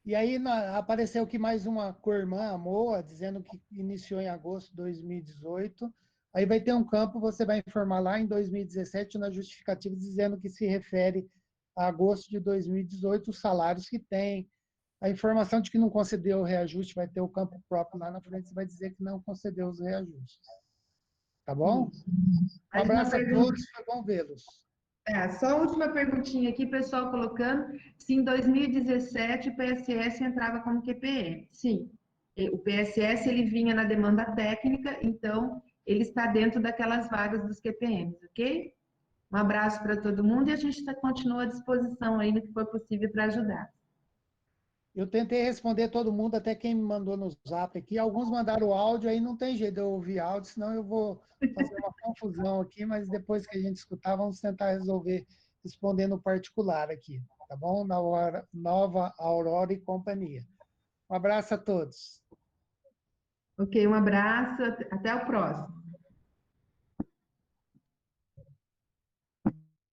E aí apareceu aqui mais uma co-irmã, a Moa, dizendo que iniciou em agosto de 2018. Aí vai ter um campo, você vai informar lá em 2017, na justificativa, dizendo que se refere a agosto de 2018, os salários que tem. A informação de que não concedeu o reajuste, vai ter o campo próprio lá na frente, você vai dizer que não concedeu os reajustes. Tá bom? Um abraço a todos, foi bom vê-los. Só a última perguntinha aqui, pessoal colocando, se em 2017 o PSS entrava como QPM. Sim, o PSS ele vinha na demanda técnica, então ele está dentro daquelas vagas dos QPMs, ok? Um abraço para todo mundo e a gente continua à disposição aí no que for possível para ajudar. Eu tentei responder todo mundo, até quem me mandou no zap aqui. Alguns mandaram áudio, aí não tem jeito de eu ouvir áudio, senão eu vou fazer uma confusão aqui, mas depois que a gente escutar, vamos tentar resolver respondendo particular aqui, tá bom? Na hora, Nova Aurora e companhia. Um abraço a todos. Ok, um abraço, até o próximo.